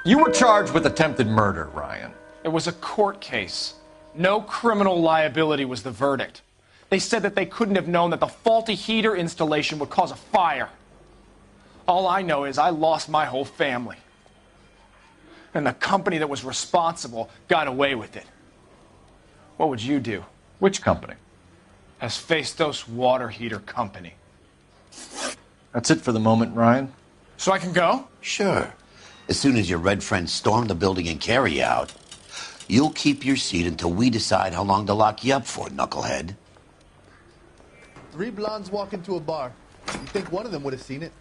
You were charged with attempted murder, Ryan. It was a court case. No criminal liability was the verdict. They said that they couldn't have known that the faulty heater installation would cause a fire. All I know is I lost my whole family. And the company that was responsible got away with it. What would you do? Which company? Hephaestus Water Heater Company. That's it for the moment, Ryan. So I can go? Sure. As soon as your red friends storm the building and carry you out, you'll keep your seat until we decide how long to lock you up for, knucklehead. 3 blondes walk into a bar. You think one of them would have seen it?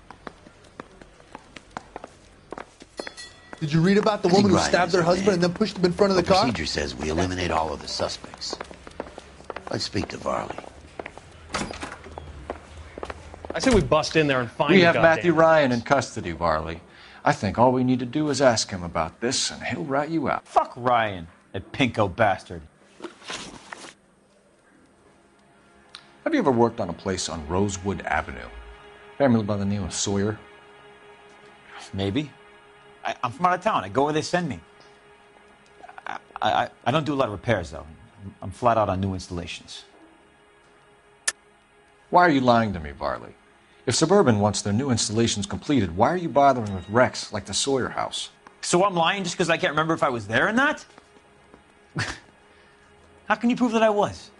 Did you read about the woman who stabbed her husband and then pushed him in front of the car? The procedure says we eliminate all of the suspects. Let's speak to Varley. I say we bust in there and find We the have goddamn Matthew Ryan in custody, Varley. I think all we need to do is ask him about this, and he'll rat you out. Fuck Ryan, that pinko bastard. Have you ever worked on a place on Rosewood Avenue? Family by the name of Sawyer? Maybe. I'm from out of town. I go where they send me. I don't do a lot of repairs, though. I'm flat out on new installations. Why are you lying to me, Varley? If Suburban wants their new installations completed, why are you bothering with wrecks like the Sawyer house? So I'm lying just because I can't remember if I was there or not? How can you prove that I was?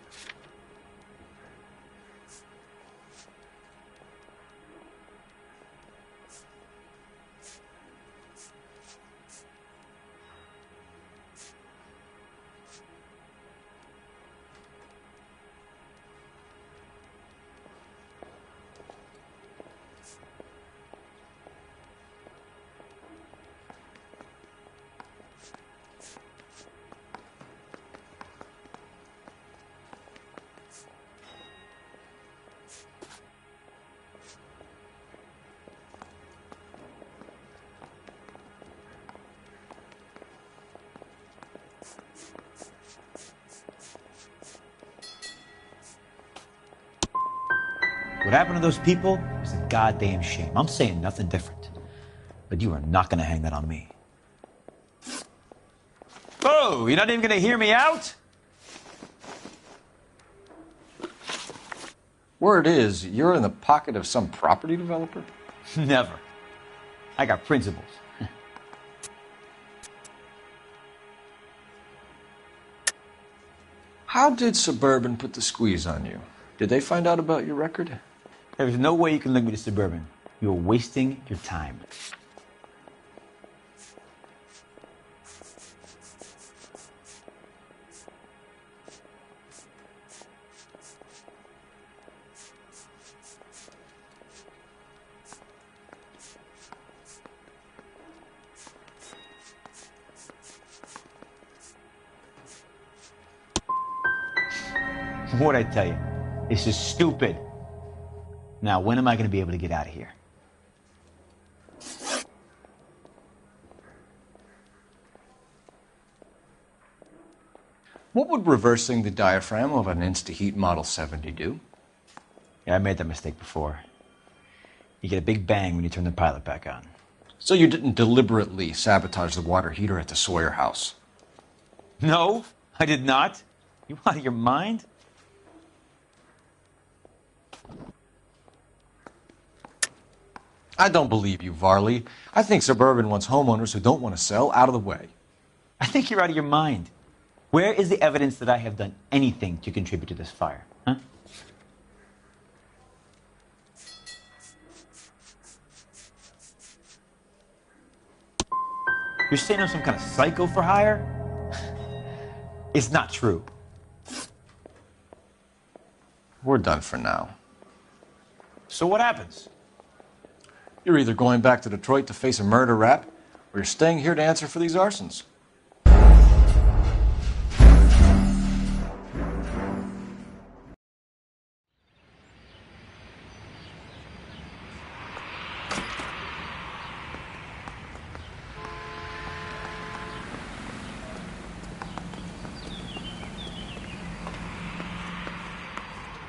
What happened to those people is a goddamn shame. I'm saying nothing different. But you are not going to hang that on me. Oh, you're not even going to hear me out? Word is, you're in the pocket of some property developer? Never. I got principles. How did Suburban put the squeeze on you? Did they find out about your record? There's no way you can link me to Suburban. You're wasting your time. What'd I tell you? This is stupid. Now, when am I going to be able to get out of here? What would reversing the diaphragm of an Instaheat Model 70 do? Yeah, I made that mistake before. You get a big bang when you turn the pilot back on. So you didn't deliberately sabotage the water heater at the Sawyer house? No, I did not. You out of your mind? I don't believe you, Varley. I think Suburban wants homeowners who don't want to sell out of the way. I think you're out of your mind. Where is the evidence that I have done anything to contribute to this fire? Huh? You're saying I'm some kind of psycho for hire? It's not true. We're done for now. So what happens? You're either going back to Detroit to face a murder rap, or you're staying here to answer for these arsons.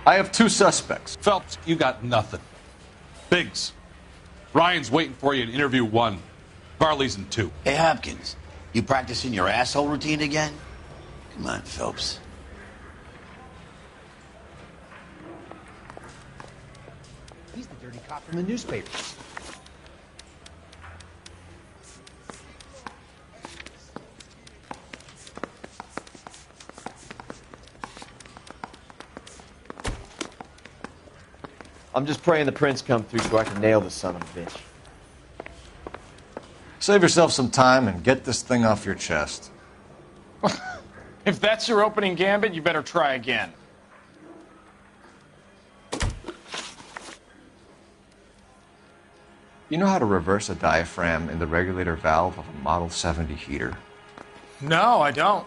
I have two suspects. Phelps, you got nothing. Biggs, Ryan's waiting for you in interview 1. Varley's in 2. Hey, Hopkins, you practicing your asshole routine again? Come on, Phelps. He's the dirty cop from the newspapers. I'm just praying the prints come through so I can nail this son of a bitch. Save yourself some time and get this thing off your chest. If that's your opening gambit, you better try again. You know how to reverse a diaphragm in the regulator valve of a Model 70 heater? No, I don't.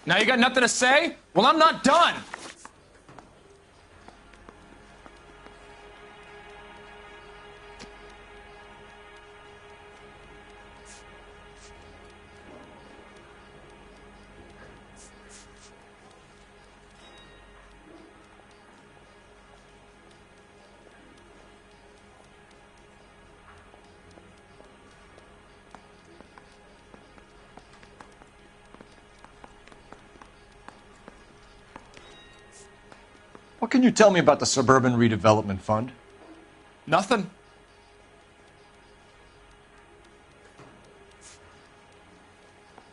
Now you got nothing to say? Well, I'm not done. What can you tell me about the Suburban Redevelopment Fund? Nothing.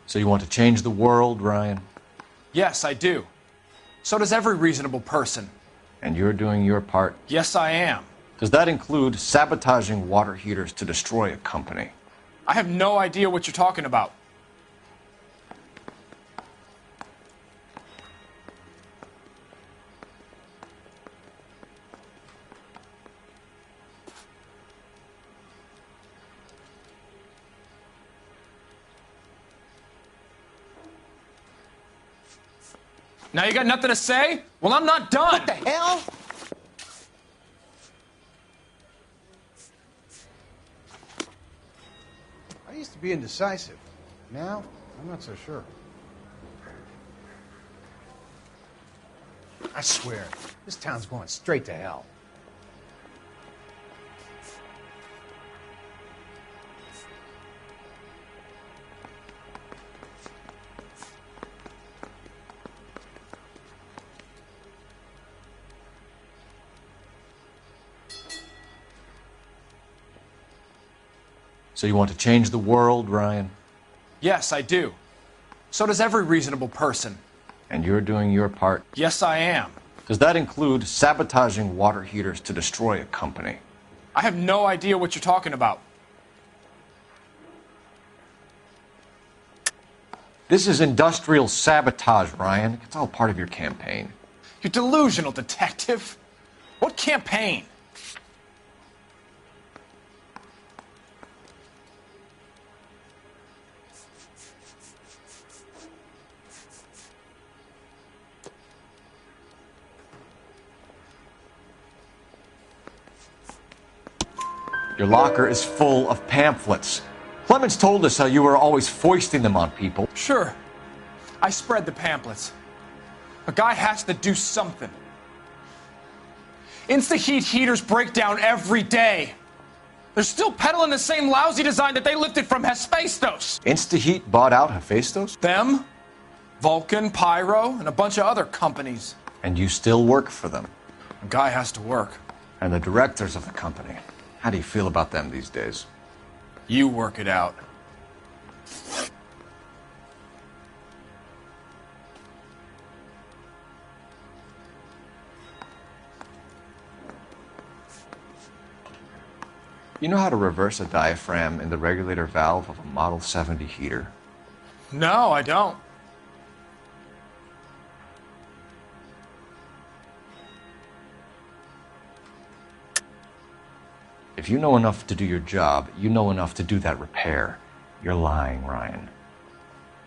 So you want to change the world, Ryan? Yes, I do. So does every reasonable person. And you're doing your part? Yes, I am. Does that include sabotaging water heaters to destroy a company? I have no idea what you're talking about. Now you got nothing to say? Well, I'm not done. What the hell? I used to be indecisive. Now, I'm not so sure. I swear, this town's going straight to hell. So you want to change the world, Ryan? Yes, I do. So does every reasonable person. And you're doing your part? Yes, I am. Does that include sabotaging water heaters to destroy a company? I have no idea what you're talking about. This is industrial sabotage, Ryan. It's all part of your campaign. You're delusional, detective. What campaign? Your locker is full of pamphlets. Clemens told us how you were always foisting them on people. Sure. I spread the pamphlets. A guy has to do something. Insta-heat heaters break down every day. They're still peddling the same lousy design that they lifted from Hephaestus. Insta-heat bought out Hephaestus? Them, Vulcan, Pyro, and a bunch of other companies. And you still work for them? A guy has to work. And the directors of the company. How do you feel about them these days? You work it out. You know how to reverse a diaphragm in the regulator valve of a Model 70 heater? No, I don't. If you know enough to do your job, you know enough to do that repair. You're lying, Ryan.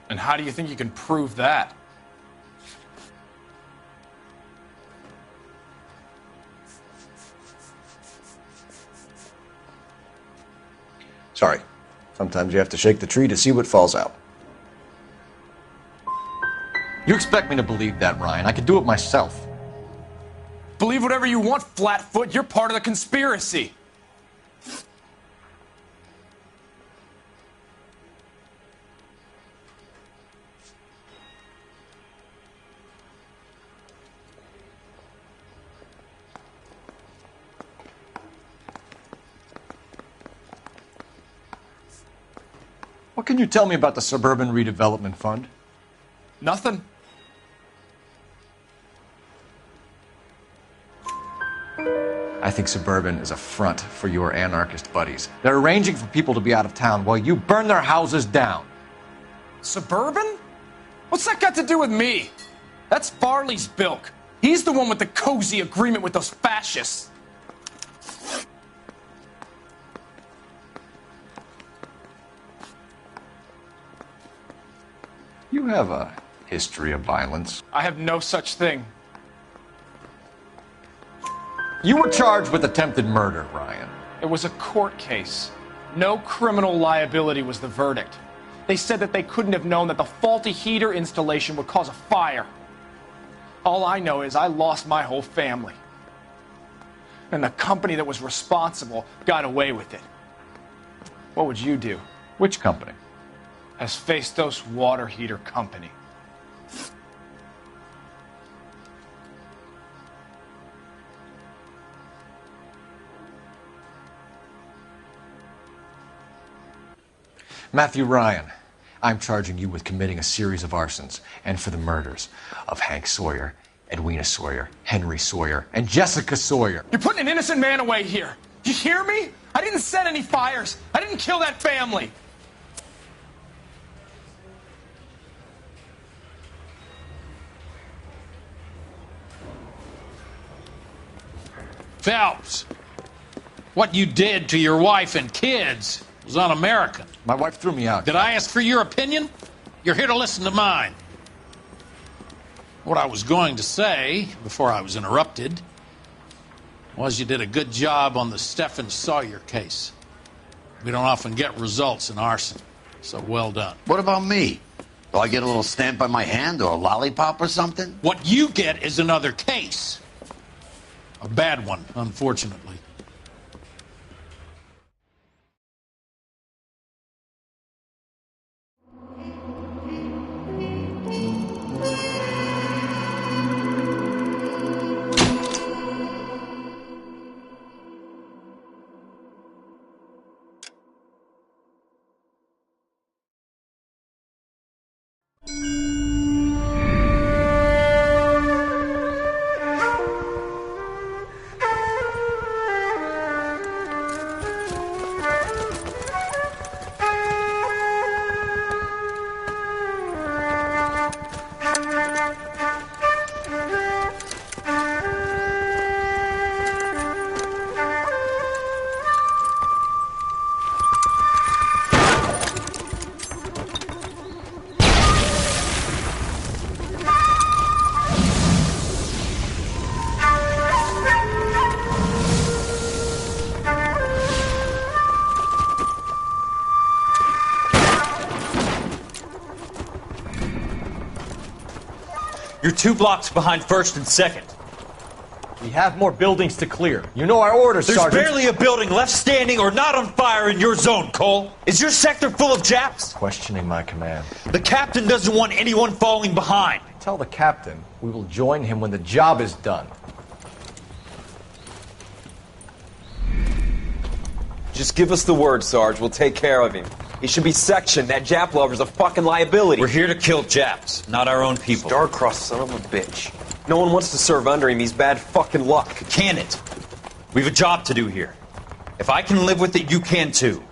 And how do you think you can prove that? Sorry. Sometimes you have to shake the tree to see what falls out. You expect me to believe that, Ryan? I could do it myself. Believe whatever you want, Flatfoot. You're part of the conspiracy. What can you tell me about the Suburban Redevelopment Fund? Nothing. I think Suburban is a front for your anarchist buddies. They're arranging for people to be out of town while you burn their houses down. Suburban? What's that got to do with me? That's Farley's bilk. He's the one with the cozy agreement with those fascists. You have a history of violence. I have no such thing. You were charged with attempted murder, Ryan. It was a court case. No criminal liability was the verdict. They said that they couldn't have known that the faulty heater installation would cause a fire. All I know is I lost my whole family. And the company that was responsible got away with it. What would you do? Which company? Hephaestus Water Heater Company. Matthew Ryan, I'm charging you with committing a series of arsons and for the murders of Hank Sawyer, Edwina Sawyer, Henry Sawyer, and Jessica Sawyer. You're putting an innocent man away here. You hear me? I didn't set any fires. I didn't kill that family. Phelps, what you did to your wife and kids was un-American. My wife threw me out. Did I ask for your opinion? You're here to listen to mine. What I was going to say, before I was interrupted, was you did a good job on the Stephen Sawyer case. We don't often get results in arson, so well done. What about me? Do I get a little stamp on my hand or a lollipop or something? What you get is another case. A bad one, unfortunately. You're 2 blocks behind 1st and 2nd. We have more buildings to clear. You know our orders, There's Sergeant. barely a building left standing or not on fire in your zone, Cole. Is your sector full of Japs? Questioning my command. The captain doesn't want anyone falling behind. Tell the captain we will join him when the job is done. Just give us the word, Sarge. We'll take care of him. He should be sectioned. That Jap lover's a fucking liability. We're here to kill Japs, not our own people. Star-crossed son of a bitch. No one wants to serve under him. He's bad fucking luck. Can it? We have a job to do here. If I can live with it, you can too.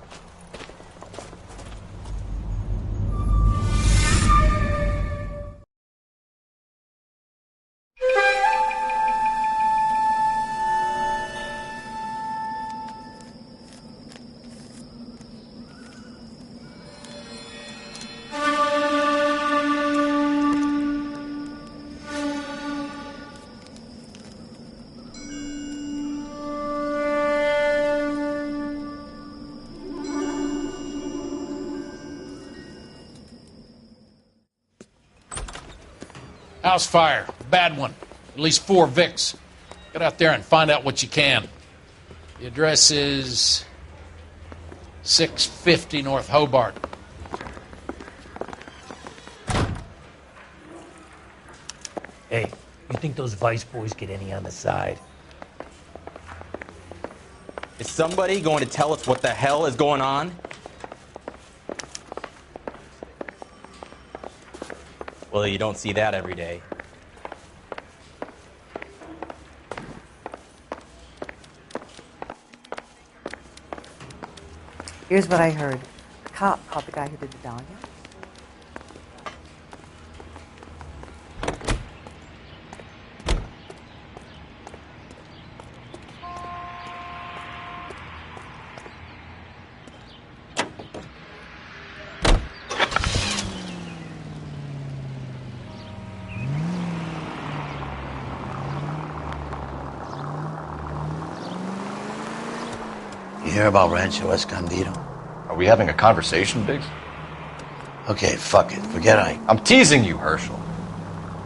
House fire. Bad one. At least 4 Vicks. Get out there and find out what you can. The address is 650 North Hobart. Hey, you think those Vice boys get any on the side? Is somebody going to tell us what the hell is going on? Well, you don't see that every day. Here's what I heard. A cop caught the guy who did the Dahlia. You hear about Rancho Escondido? Are we having a conversation, Biggs? Okay, fuck it. Forget I'm teasing you, Herschel.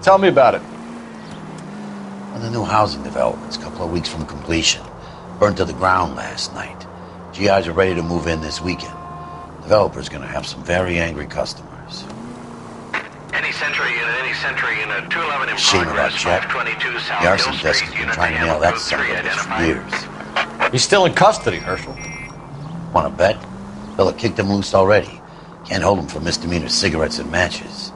Tell me about it. One of the new housing developments, a couple of weeks from completion. Burned to the ground last night. GIs are ready to move in this weekend. Developer's gonna have some very angry customers. Any Century Unit, 211 in Shame about progress, Jack. 522 South The arson Hill desk Street, has been unit trying to to nail handle that son of a code 3 bitch for identified. years. He's still in custody, Herschel. Wanna bet? Fella kicked him loose already. Can't hold him for misdemeanor cigarettes and matches.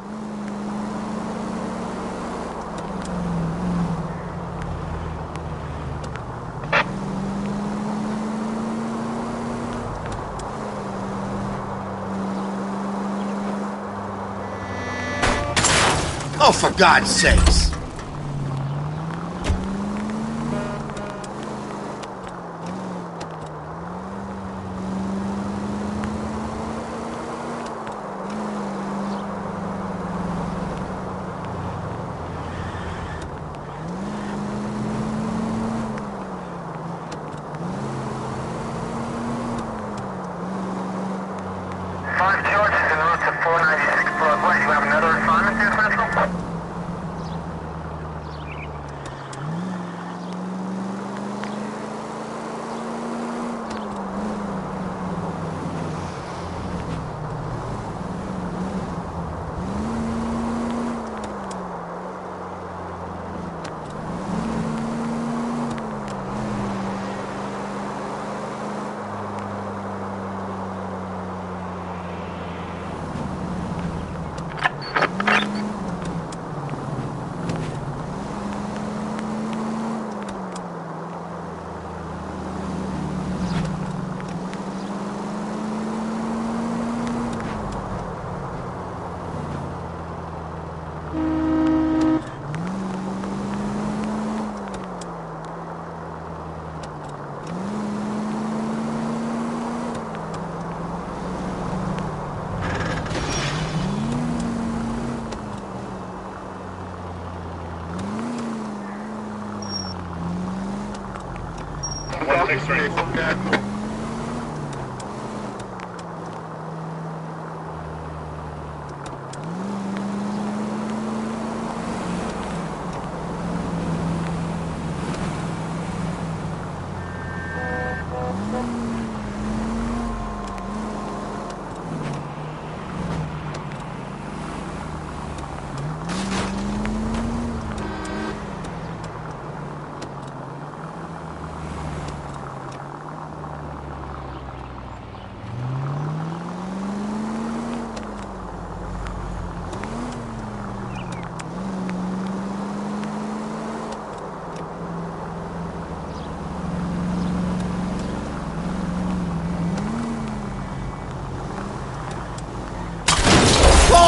Oh, for God's sakes.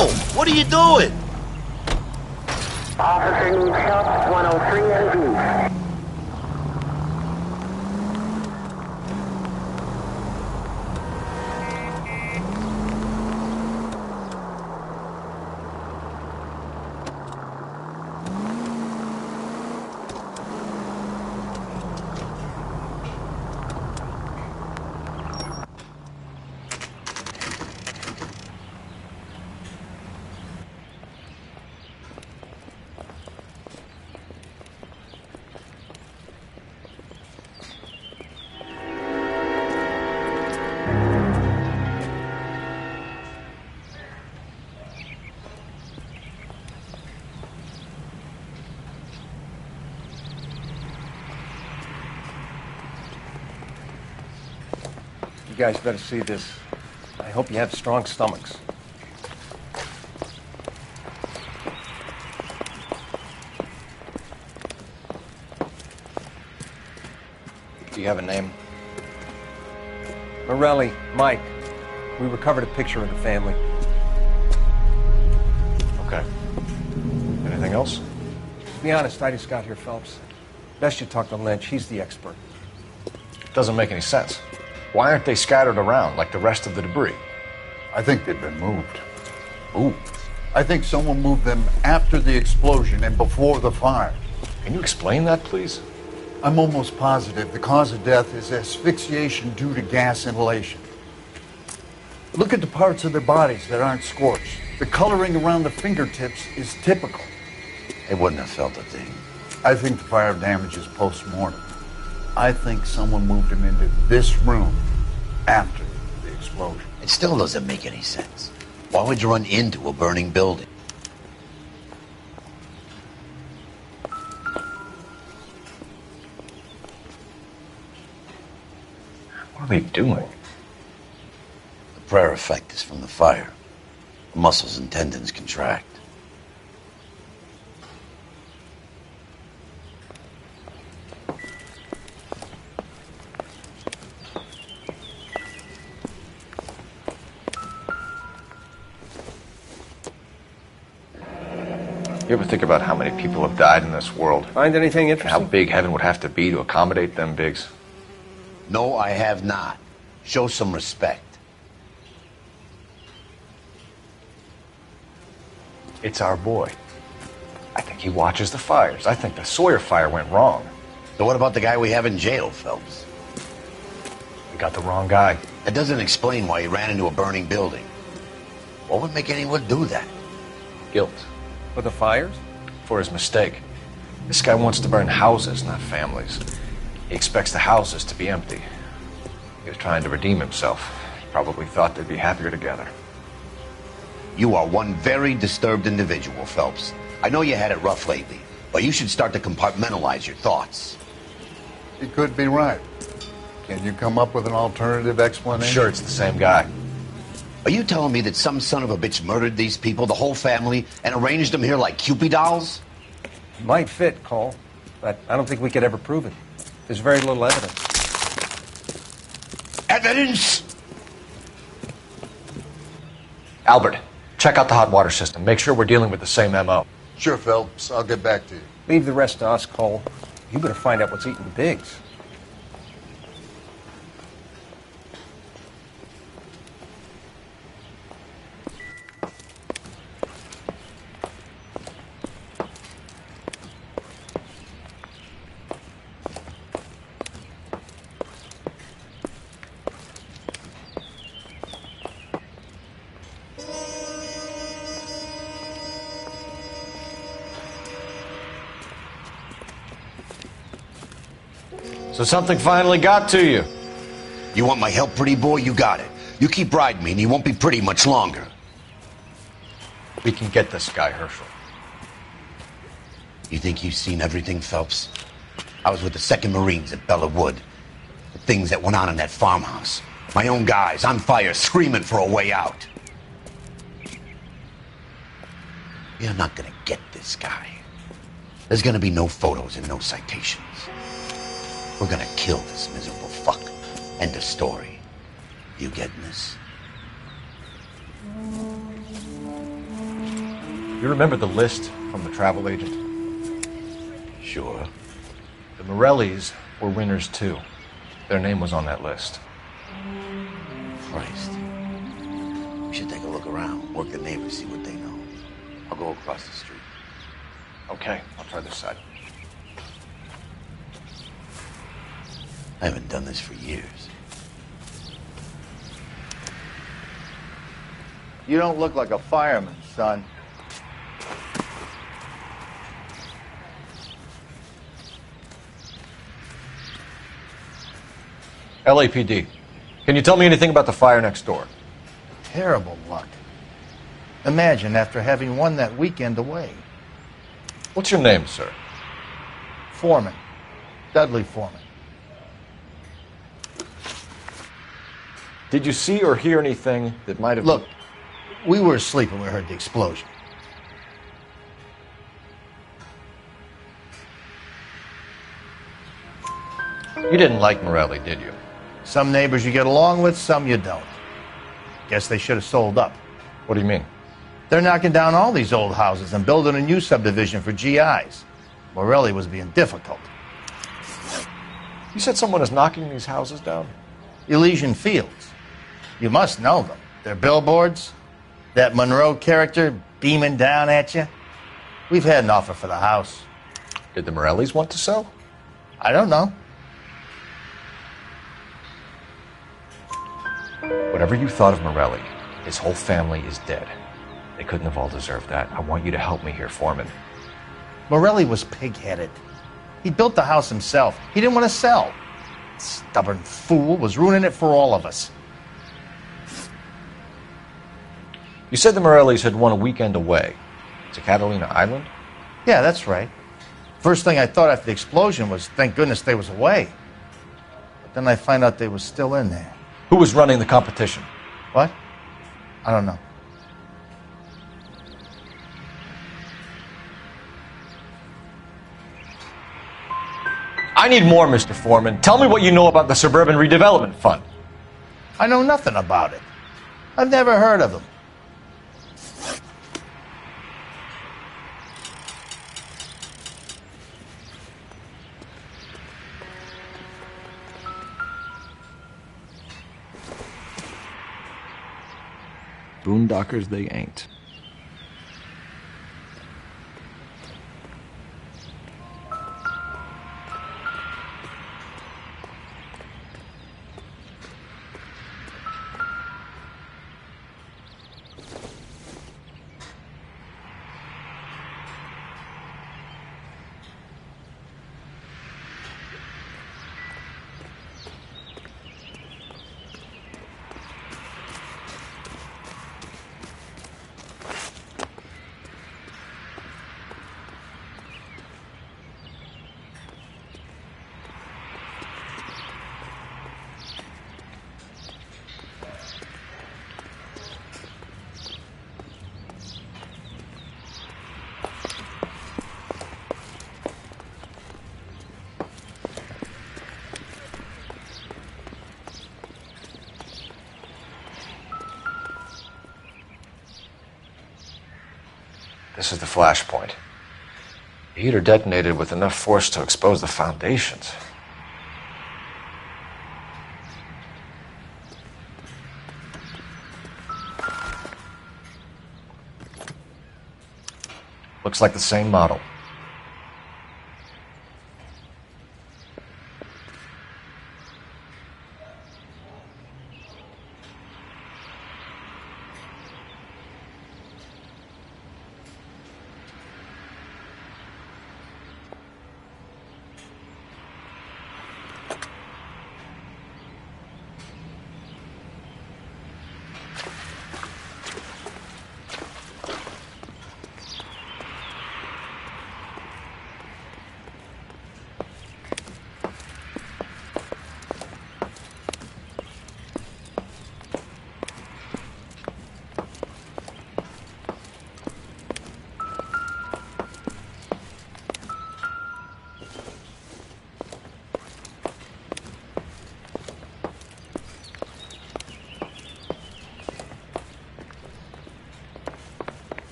Whoa! What are you doing? Officer needs help, 103 NV. You guys better see this. I hope you have strong stomachs. Do you have a name? Morelli, Mike. We recovered a picture of the family. Okay. Anything else? To be honest, I just got here, Phelps. Best you talk to Lynch. He's the expert. Doesn't make any sense. Why aren't they scattered around like the rest of the debris? I think they've been moved. Ooh. I think someone moved them after the explosion and before the fire. Can you explain that, please? I'm almost positive the cause of death is asphyxiation due to gas inhalation. Look at the parts of their bodies that aren't scorched. The coloring around the fingertips is typical. They wouldn't have felt a thing. I think the fire damage is post-mortem. I think someone moved him into this room after the explosion. It still doesn't make any sense. Why would you run into a burning building? What are they doing? The prayer effect is from the fire. The muscles and tendons contract. You ever think about how many people have died in this world? Find anything And interesting? how big heaven would have to be to accommodate them bigs? No, I have not. Show some respect. It's our boy. I think he watches the fires. I think the Sawyer fire went wrong. So what about the guy we have in jail, Phelps? We got the wrong guy. That doesn't explain why he ran into a burning building. What would make anyone do that? Guilt. For the fires? For his mistake. This guy wants to burn houses, not families. He expects the houses to be empty. He was trying to redeem himself. He probably thought they'd be happier together. You are one very disturbed individual, Phelps. I know you had it rough lately, but you should start to compartmentalize your thoughts. He could be right. Can you come up with an alternative explanation? I'm sure it's the same guy. Are you telling me that some son of a bitch murdered these people, the whole family, and arranged them here like Cupid dolls? Might fit, Cole, but I don't think we could ever prove it. There's very little evidence. Evidence? Albert, check out the hot water system. Make sure we're dealing with the same MO. Sure, Phelps. I'll get back to you. Leave the rest to us, Cole. You better find out what's eating the pigs. So something finally got to you. You want my help, pretty boy? You got it. You keep riding me and you won't be pretty much longer. We can get this guy, Herschel. You think you've seen everything, Phelps? I was with the 2nd Marines at Bella Wood. The things that went on in that farmhouse. My own guys on fire, screaming for a way out. You're not gonna get this guy. There's gonna be no photos and no citations. We're gonna kill this miserable fuck. End of story. You getting this? You remember the list from the travel agent? Sure. The Morellis were winners too. Their name was on that list. Christ. We should take a look around, work the neighbors, see what they know. I'll go across the street. Okay, I'll try this side. I haven't done this for years. You don't look like a fireman, son. LAPD. Can you tell me anything about the fire next door? Terrible luck. Imagine after having won that weekend away. What's your name, sir? Foreman. Dudley Foreman. Did you see or hear anything that might have... Look, we were asleep when we heard the explosion. You didn't like Morelli, did you? Some neighbors you get along with, some you don't. Guess they should have sold up. What do you mean? They're knocking down all these old houses and building a new subdivision for GIs. Morelli was being difficult. You said someone is knocking these houses down? Elysian Fields. You must know them. Their billboards, that Monroe character beaming down at you. We've had an offer for the house. Did the Morellis want to sell? I don't know. Whatever you thought of Morelli, his whole family is dead. They couldn't have all deserved that. I want you to help me here, Foreman. Morelli was pig-headed. He built the house himself. He didn't want to sell. Stubborn fool was ruining it for all of us. You said the Morellis had won a weekend away to Catalina Island? Yeah, that's right. First thing I thought after the explosion was, thank goodness they was away. But then I find out they was still in there. Who was running the competition? What? I don't know. I need more, Mr. Foreman. Tell me what you know about the Suburban Redevelopment Fund. I know nothing about it. I've never heard of them. Boondockers they ain't. This is the flashpoint. The heater detonated with enough force to expose the foundations. Looks like the same model.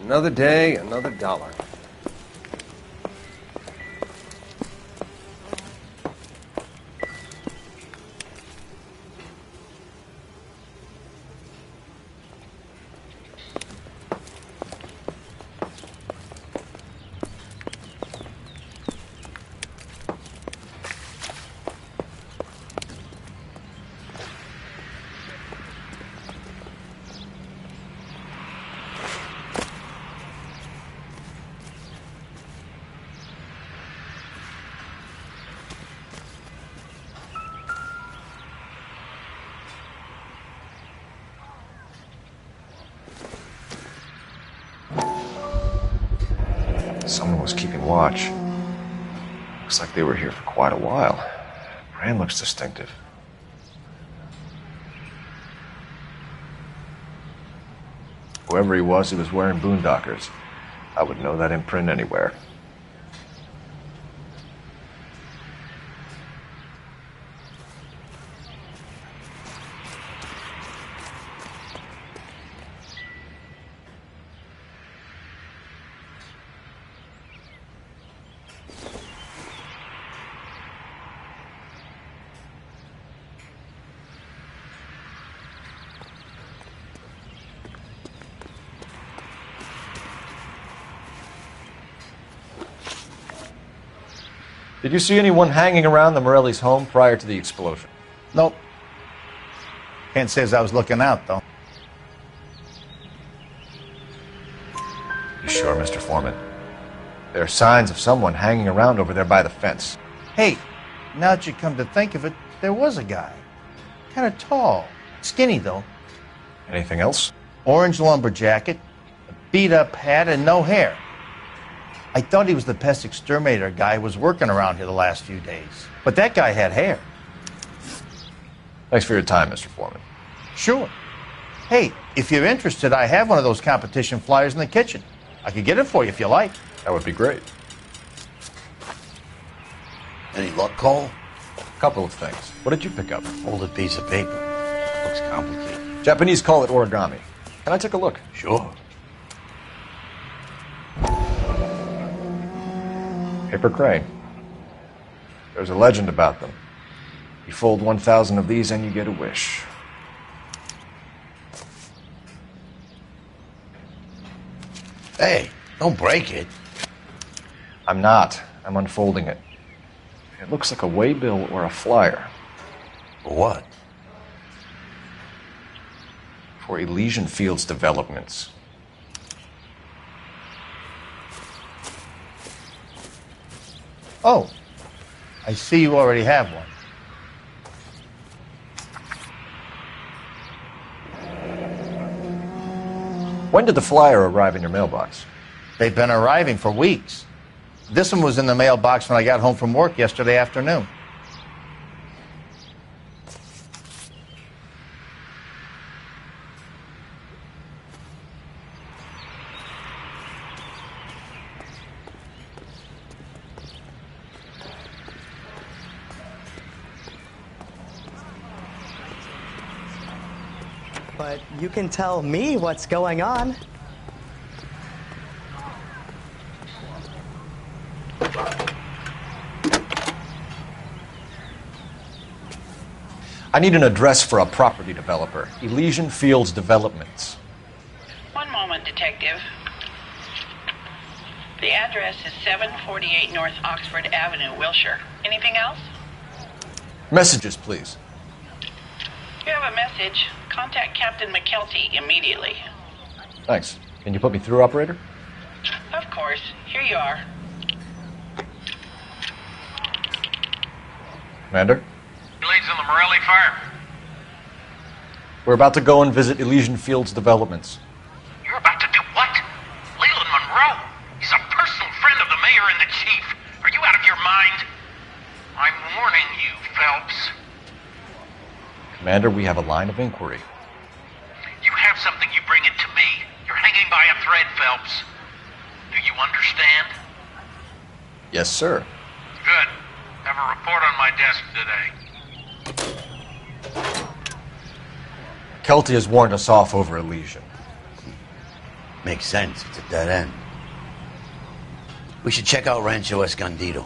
Another day, another dollar. Someone was keeping watch. Looks like they were here for quite a while. Brand looks distinctive. Whoever he was wearing boondockers. I would know that imprint anywhere. Did you see anyone hanging around the Morelli's home prior to the explosion? Nope. Can't say as I was looking out, though. You sure, Mr. Foreman? There are signs of someone hanging around over there by the fence. Hey, now that you come to think of it, there was a guy. Kind of tall. Skinny, though. Anything else? Orange lumber jacket, a beat-up hat, and no hair. I thought he was the pest exterminator guy who was working around here the last few days. But that guy had hair. Thanks for your time, Mr. Foreman. Sure. Hey, if you're interested, I have one of those competition flyers in the kitchen. I could get it for you if you like. That would be great. Any luck, Cole? A couple of things. What did you pick up? Folded piece of paper. Looks complicated. Japanese call it origami. Can I take a look? Sure. Paper crane. There's a legend about them. You fold 1,000 of these and you get a wish. Hey, don't break it. I'm not. I'm unfolding it. It looks like a waybill or a flyer. For what? For Elysian Fields developments. Oh, I see you already have one. When did the flyer arrive in your mailbox? They've been arriving for weeks. This one was in the mailbox when I got home from work yesterday afternoon. But you can tell me what's going on. I need an address for a property developer. Elysian Fields Developments. One moment, Detective. The address is 748 North Oxford Avenue, Wilshire. Anything else? Messages, please. If you have a message, contact Captain McKelty immediately. Thanks. Can you put me through, operator? Of course. Here you are. Commander? Who leads in the Morelli fire? We're about to go and visit Elysian Fields Developments. You're about to do what? Leland Monroe? He's a personal friend of the mayor and the chief. Are you out of your mind? I'm warning you, Phelps. Commander, we have a line of inquiry. You have something, you bring it to me. You're hanging by a thread, Phelps. Do you understand? Yes, sir. Good. Have a report on my desk today. Kelty has warned us off over Elysian. Makes sense. It's a dead end. We should check out Rancho Escondido.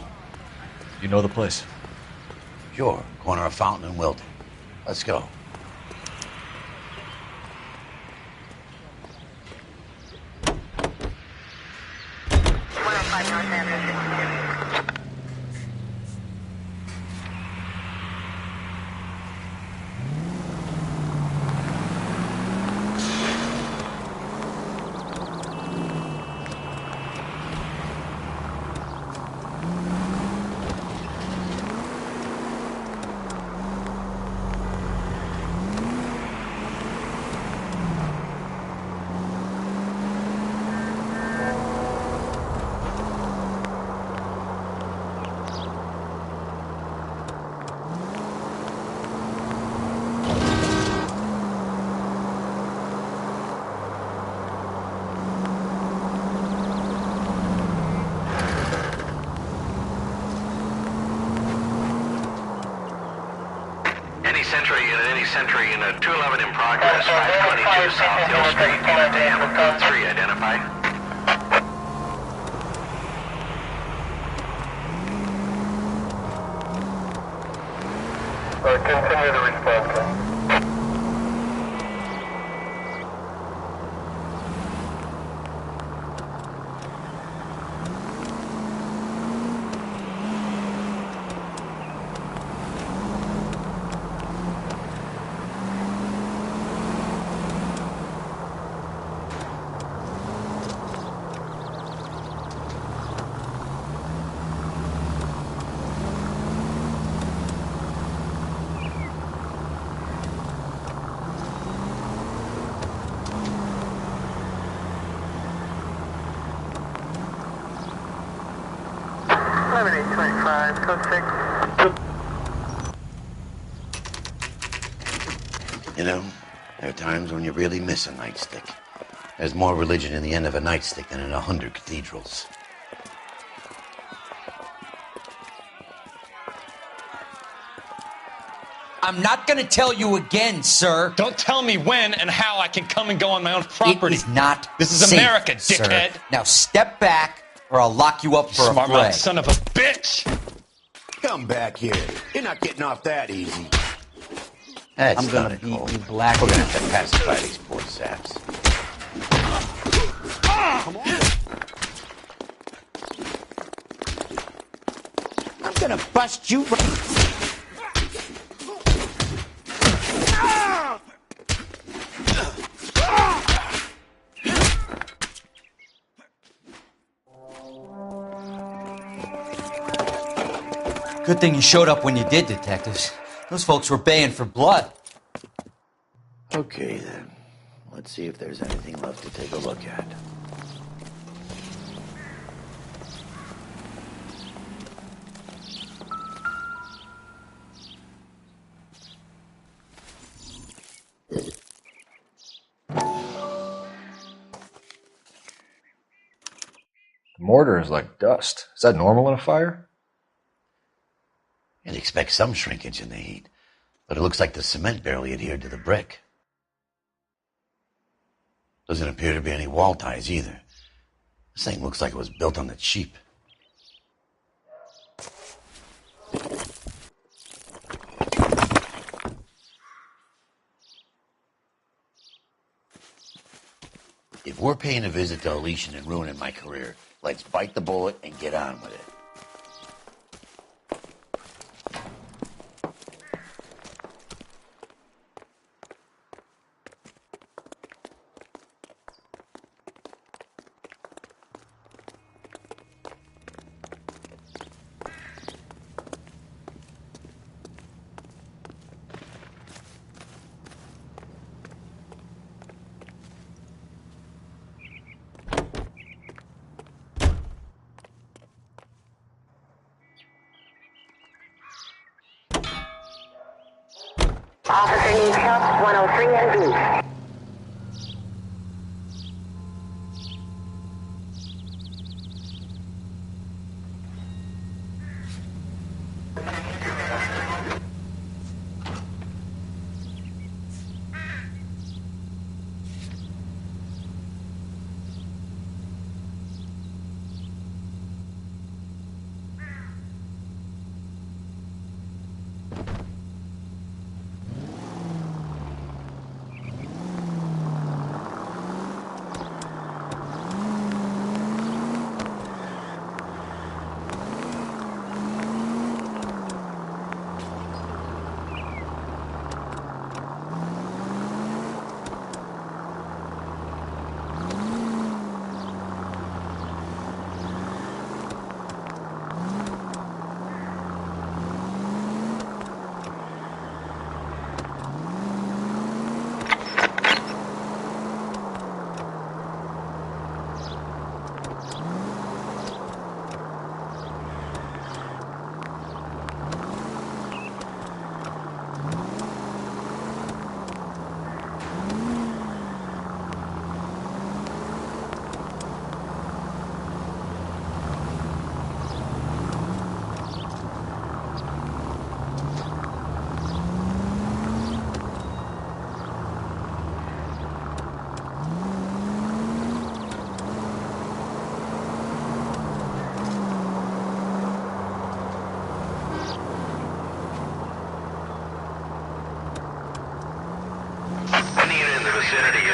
You know the place? Sure. Corner of Fountain and Wilton. Let's go. Sentry in a 211 in progress, 522 South Hill Street, unit to Hamilton 3, identify. Continue the response. You know, there are times when you really miss a nightstick. There's more religion in the end of a nightstick than in 100 cathedrals. I'm not gonna tell you again, sir. Don't tell me when and how I can come and go on my own property. It is not This is safe, America, dickhead. Sir. Now step back, or I'll lock you up for a Smart fray. mouth son of a bitch! Come back here. You're not getting off that easy. That's I'm gonna not beat cool. you black. We're gonna have to pacify these poor saps. Come on. I'm gonna bust you. Good thing you showed up when you did, detectives. Those folks were baying for blood. Okay, then. Let's see if there's anything left to take a look at. The mortar is like dust. Is that normal in a fire? You'd expect some shrinkage in the heat, but it looks like the cement barely adhered to the brick. Doesn't appear to be any wall ties either. This thing looks like it was built on the cheap. If we're paying a visit to Elysian and ruining my career, let's bite the bullet and get on with it. Officer needs help, 103 and B.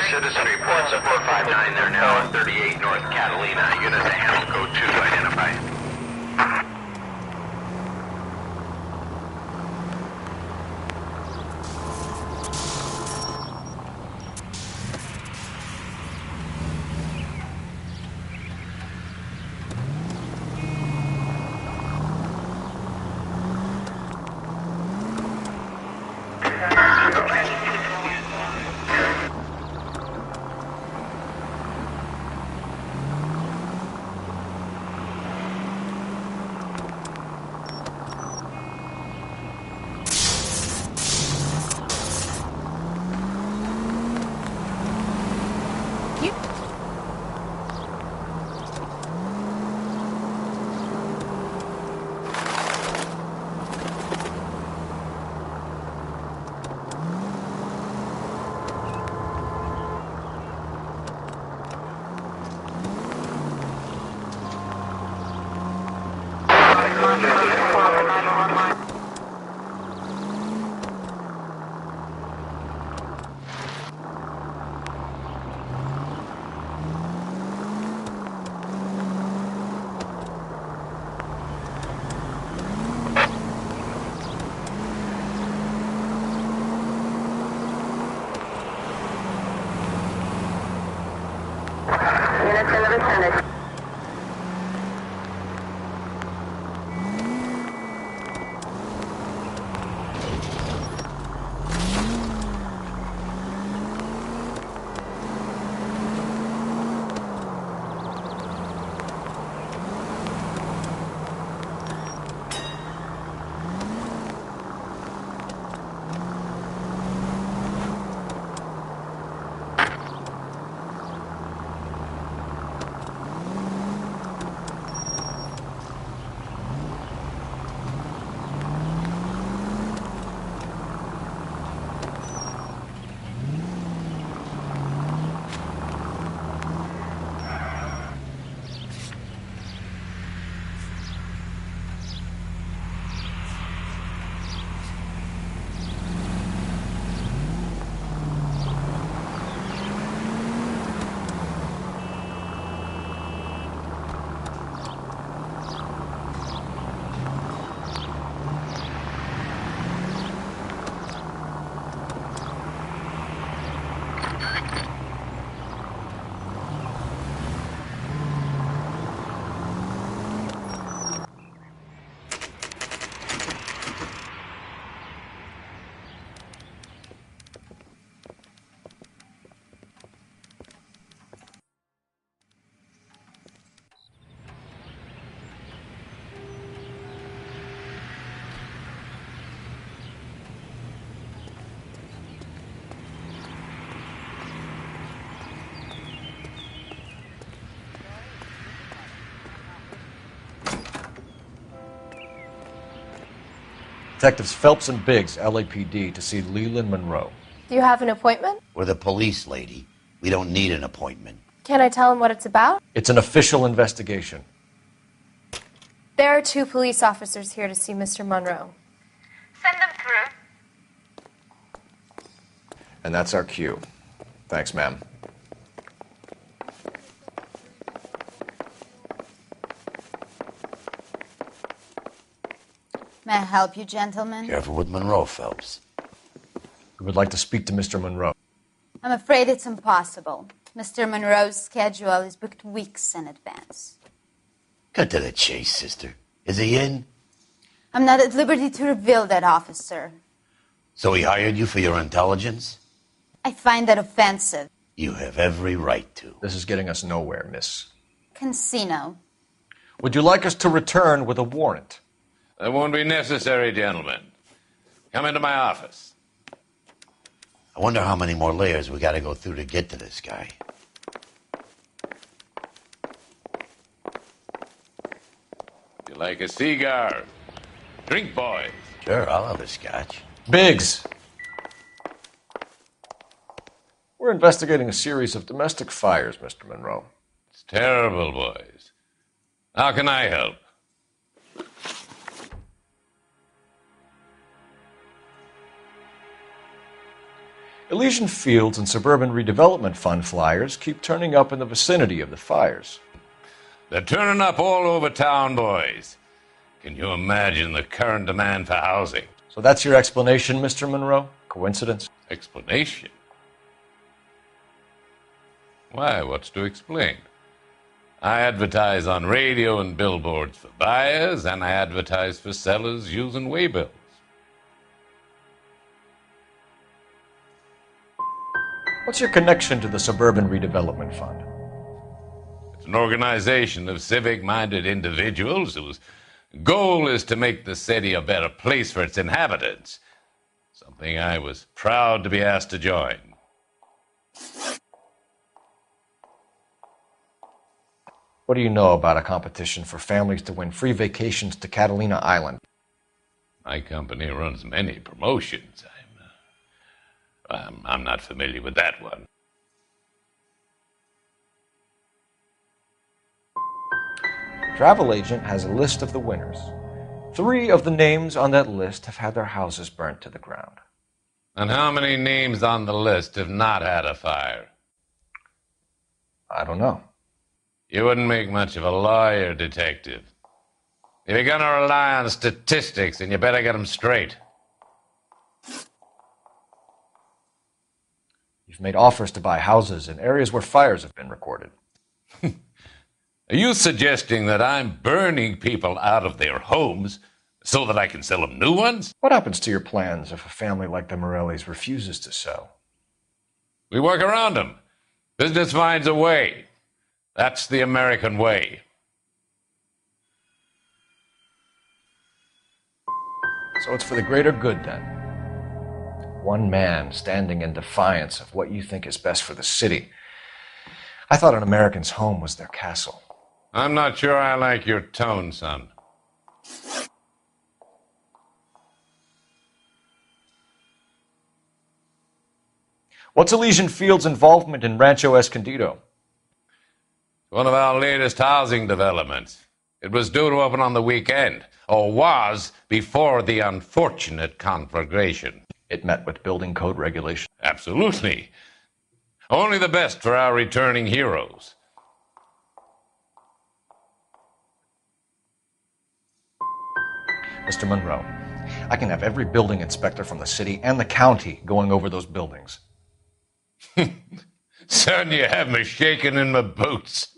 citizen reports a 459. They're now on 38 North Catalina. Unit to handle code 2 to identify. Units in the vicinity. Detectives Phelps and Biggs, LAPD, to see Leland Monroe. Do you have an appointment? We're the police, lady. We don't need an appointment. Can I tell him what it's about? It's an official investigation. There are 2 police officers here to see Mr. Monroe. Send them through. And that's our cue. Thanks, ma'am. May I help you, gentlemen? Careful with Monroe, Phelps. We would like to speak to Mr. Monroe. I'm afraid it's impossible. Mr. Monroe's schedule is booked weeks in advance. Cut to the chase, sister. Is he in? I'm not at liberty to reveal that, officer. So he hired you for your intelligence? I find that offensive. You have every right to. This is getting us nowhere, miss. Casino. Would you like us to return with a warrant? That won't be necessary, gentlemen. Come into my office. I wonder how many more layers we gotta go through to get to this guy. You like a cigar? Drink, boys. Sure, I'll have a scotch. Biggs! We're investigating a series of domestic fires, Mr. Monroe. It's terrible, boys. How can I help? Elysian Fields and Suburban Redevelopment Fund flyers keep turning up in the vicinity of the fires. They're turning up all over town, boys. Can you imagine the current demand for housing? So that's your explanation, Mr. Monroe? Coincidence? Explanation? Why, what's to explain? I advertise on radio and billboards for buyers, and I advertise for sellers using waybills. What's your connection to the Suburban Redevelopment Fund? It's an organization of civic-minded individuals whose goal is to make the city a better place for its inhabitants. Something I was proud to be asked to join. What do you know about a competition for families to win free vacations to Catalina Island? My company runs many promotions. I'm not familiar with that one. Travel agent has a list of the winners. 3 of the names on that list have had their houses burnt to the ground. And how many names on the list have not had a fire? I don't know. You wouldn't make much of a lawyer, detective. If you're gonna rely on statistics, then you better get them straight. You've made offers to buy houses in areas where fires have been recorded. Are you suggesting that I'm burning people out of their homes so that I can sell them new ones? What happens to your plans if a family like the Morellis refuses to sell? We work around them. Business finds a way. That's the American way. So it's for the greater good, then. One man standing in defiance of what you think is best for the city. I thought an American's home was their castle. I'm not sure I like your tone, son. What's Elysian Fields' involvement in Rancho Escondido? One of our latest housing developments. It was due to open on the weekend, or was before the unfortunate conflagration. It met with building code regulations. Absolutely. Only the best for our returning heroes. Mr. Monroe, I can have every building inspector from the city and the county going over those buildings. Son, you have me shaking in my boots.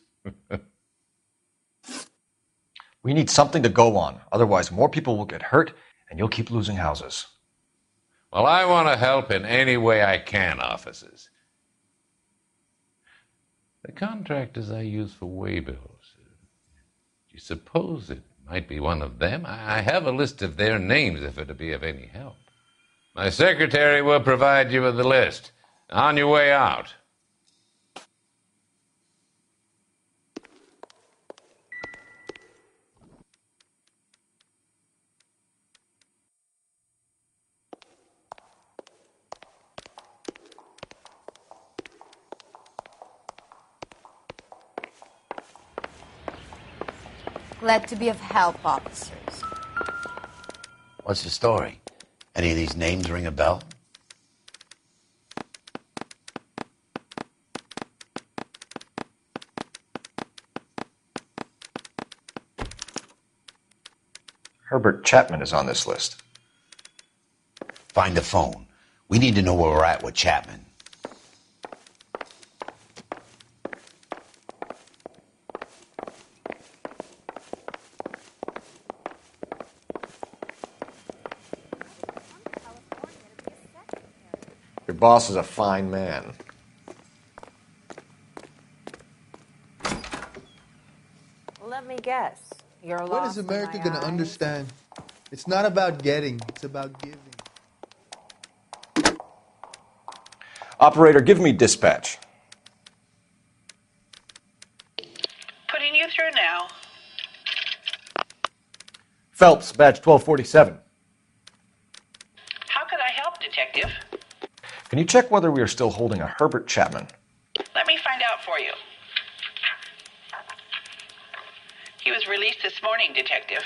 We need something to go on. Otherwise, more people will get hurt, and you'll keep losing houses. Well, I want to help in any way I can, officers. The contractors I use for waybills, do you suppose it might be one of them? I have a list of their names if it'd be of any help. My secretary will provide you with the list. On your way out. Glad to be of help, officers. What's the story? Any of these names ring a bell? Herbert Chapman is on this list. Find the phone. We need to know where we're at with Chapman. Your boss is a fine man. Let me guess. You're When lost is America in going my to eyes? understand? It's not about getting, it's about giving. Operator, give me dispatch. Putting you through now. Phelps, badge 1247. How could I help, Detective? Can you check whether we are still holding a Herbert Chapman? Let me find out for you. He was released this morning, Detective.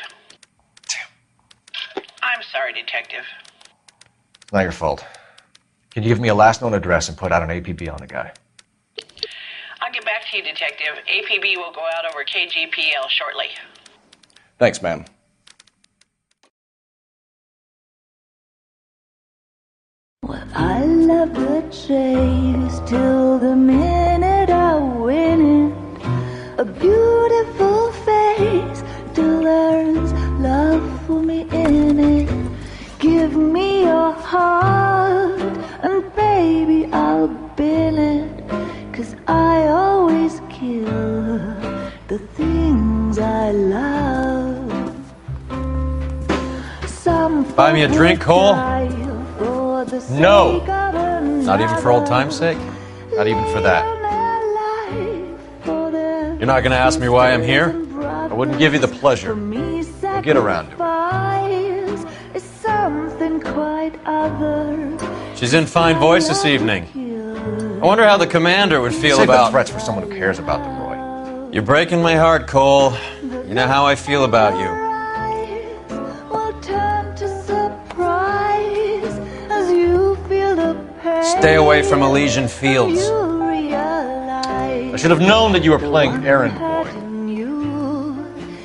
I'm sorry, Detective. It's not your fault. Can you give me a last known address and put out an APB on the guy? I'll get back to you, Detective. APB will go out over KGPL shortly. Thanks, ma'am. I love the chase till the minute I win it. A beautiful face till there's love for me in it. Give me your heart and baby I'll bill it. 'Cause I always kill the things I love. Some Buy me a drink, Cole? No! Not even for old time's sake? Not even for that. You're not going to ask me why I'm here? I wouldn't give you the pleasure. We'll get around to it. Something quite other. She's in fine voice this evening. I wonder how the commander would feel Save about... the threats for someone who cares about them, Roy. You're breaking my heart, Cole. You know how I feel about you. Stay away from Elysian Fields. I should have known that you were playing errand boy.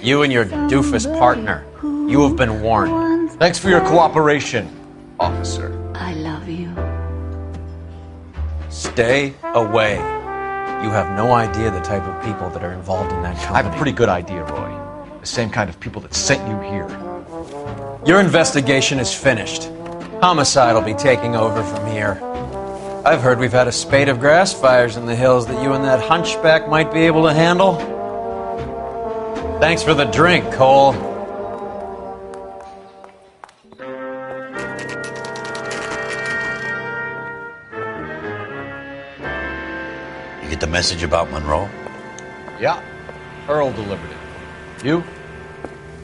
You and your doofus partner. You have been warned. Thanks for your cooperation, officer. I love you. Stay away. You have no idea the type of people that are involved in that company. I have a pretty good idea, Roy. The same kind of people that sent you here. Your investigation is finished. Homicide will be taking over from here. I've heard we've had a spate of grass fires in the hills that you and that hunchback might be able to handle. Thanks for the drink, Cole. You get the message about Monroe? Yeah. Earl delivered it. You?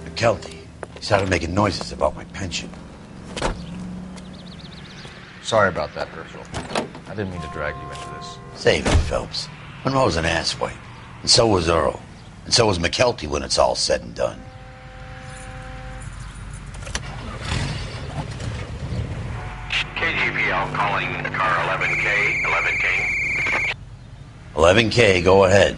McKelty. He started making noises about my pension. Sorry about that, Herschel. I didn't mean to drag you into this. Save it, Phelps. Monroe's an asswipe. And so was Earl. And so was McKelty when it's all said and done. KGPL calling car 11K, 11K. 11K, go ahead.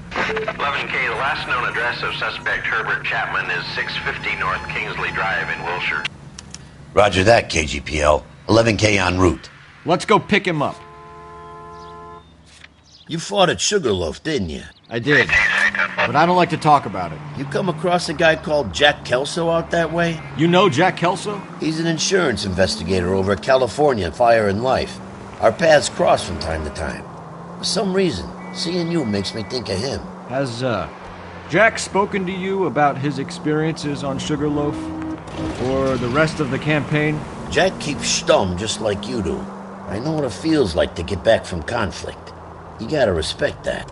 11K, the last known address of suspect Herbert Chapman is 650 North Kingsley Drive in Wilshire. Roger that, KGPL. 11K en route. Let's go pick him up. You fought at Sugarloaf, didn't you? I did. But I don't like to talk about it. You come across a guy called Jack Kelso out that way? You know Jack Kelso? He's an insurance investigator over at California Fire and Life. Our paths cross from time to time. For some reason, seeing you makes me think of him. Has, Jack spoken to you about his experiences on Sugarloaf? Or the rest of the campaign? Jack keeps stum just like you do. I know what it feels like to get back from conflict. You gotta respect that.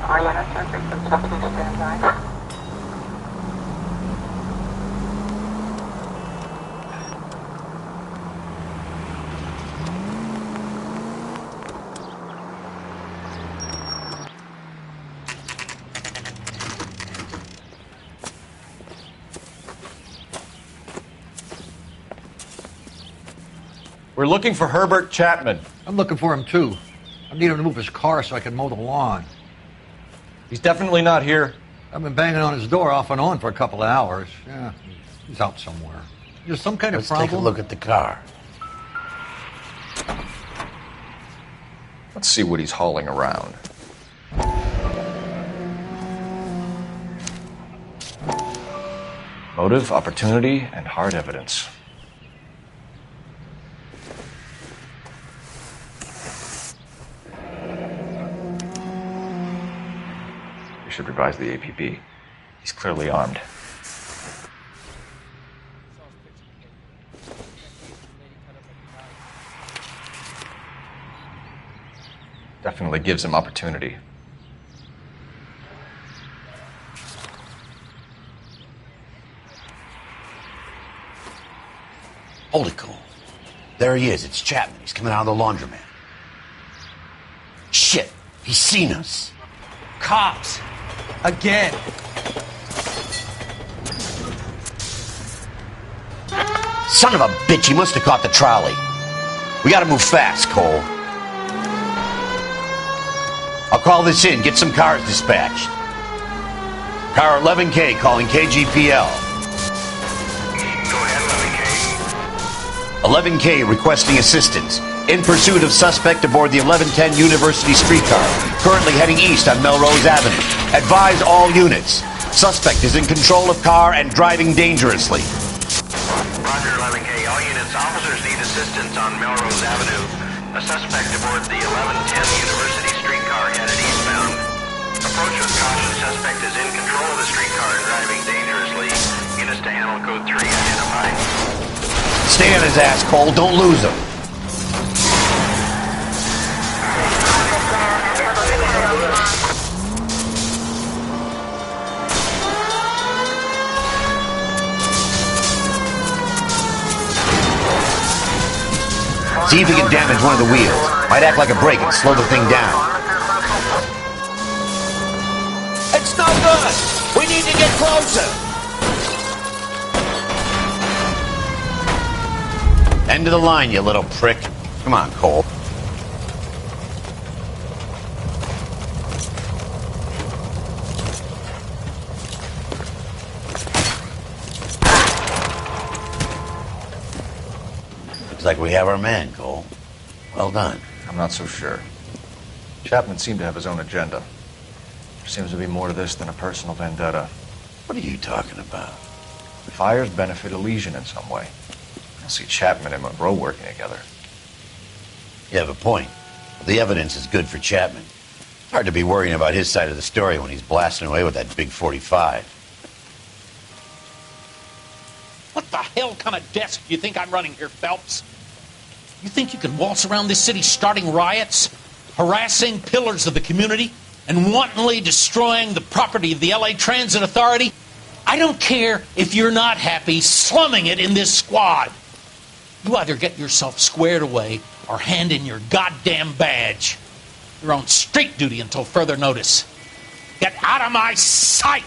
All units are frequency up to standby. We're looking for Herbert Chapman. I'm looking for him, too. I need him to move his car so I can mow the lawn. He's definitely not here. I've been banging on his door off and on for a couple of hours. Yeah, he's out somewhere. There's some kind of problem. Let's take a look at the car. Let's see what he's hauling around. Motive, opportunity, and hard evidence. We should revise the APB. He's clearly armed. Definitely gives him opportunity. Hold it, Cole. There he is. It's Chapman. He's coming out of the laundromat. Shit. He's seen us. Cops. Again. Son of a bitch. He must have caught the trolley. We gotta move fast, Cole. I'll call this in. Get some cars dispatched. Car 11K calling KGPL. Go ahead, 11K requesting assistance. In pursuit of suspect aboard the 1110 University streetcar. Currently heading east on Melrose Avenue. Advise all units. Suspect is in control of car and driving dangerously. Roger, 11K. All units, officers need assistance on Melrose Avenue. A suspect aboard the 1110 University streetcar headed eastbound. Approach with caution. Suspect is in control of the streetcar and driving dangerously. Units to handle code 3 identified. Stay on his ass, Cole. Don't lose him. See if he can damage one of the wheels. Might act like a brake and slow the thing down. It's no good. We need to get closer. End of the line, you little prick. Come on, Cole. Looks like we have our man, Cole. Well done. I'm not so sure. Chapman seemed to have his own agenda. There seems to be more to this than a personal vendetta. What are you talking about? The fires benefit Elysian in some way. I see Chapman and Monroe working together. You have a point. The evidence is good for Chapman. Hard to be worrying about his side of the story when he's blasting away with that big 45. What the hell kind of desk do you think I'm running here, Phelps? You think you can waltz around this city starting riots, harassing pillars of the community, and wantonly destroying the property of the LA Transit Authority? I don't care if you're not happy slumming it in this squad. You either get yourself squared away or hand in your goddamn badge. You're on street duty until further notice. Get out of my sight!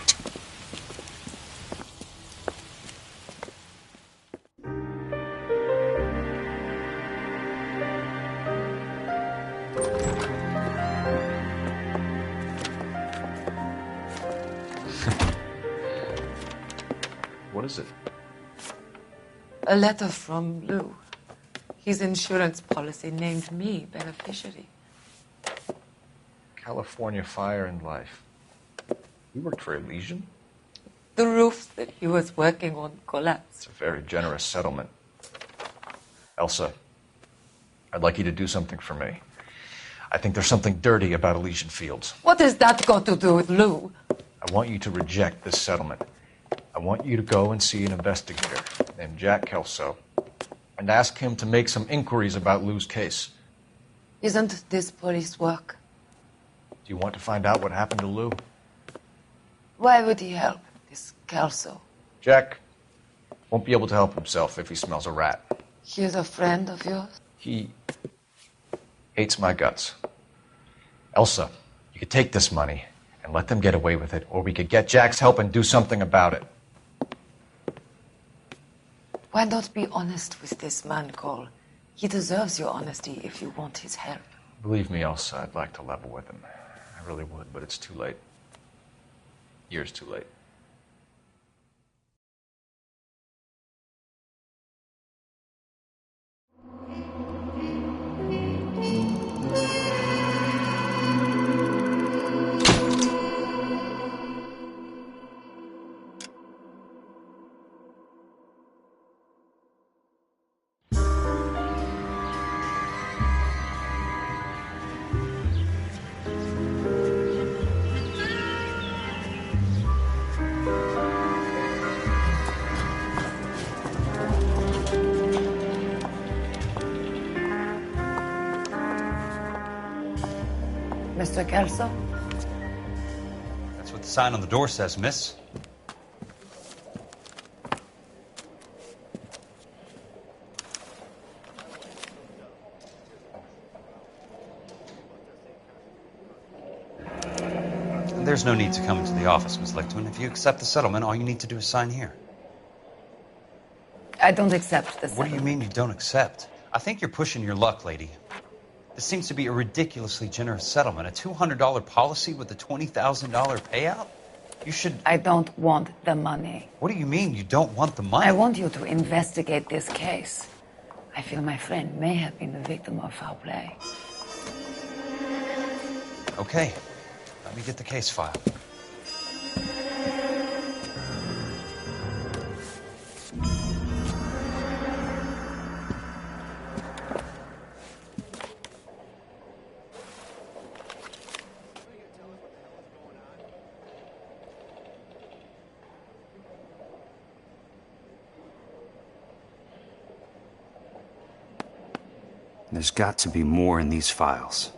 What is it? A letter from Lou. His insurance policy named me beneficiary. California Fire and Life. You worked for Elysian? The roof that he was working on collapsed. It's a very generous settlement. Elsa, I'd like you to do something for me. I think there's something dirty about Elysian Fields. What has that got to do with Lou? I want you to reject this settlement. I want you to go and see an investigator named Jack Kelso and ask him to make some inquiries about Lou's case. Isn't this police work? Do you want to find out what happened to Lou? Why would he help, this Kelso? Jack won't be able to help himself if he smells a rat. He's a friend of yours? He hates my guts. Elsa, you could take this money and let them get away with it, or we could get Jack's help and do something about it. Why not be honest with this man, Cole? He deserves your honesty if you want his help. Believe me, Elsa, I'd like to level with him. I really would, but it's too late. Years too late. Mr. Kelso? That's what the sign on the door says, miss. And there's no need to come into the office, Miss Lichtman. If you accept the settlement, all you need to do is sign here. I don't accept this. What do you mean you don't accept? I think you're pushing your luck, lady. This seems to be a ridiculously generous settlement. A $200 policy with a $20,000 payout? You should... I don't want the money. What do you mean you don't want the money? I want you to investigate this case. I feel my friend may have been the victim of foul play. Okay. Let me get the case file. There's got to be more in these files.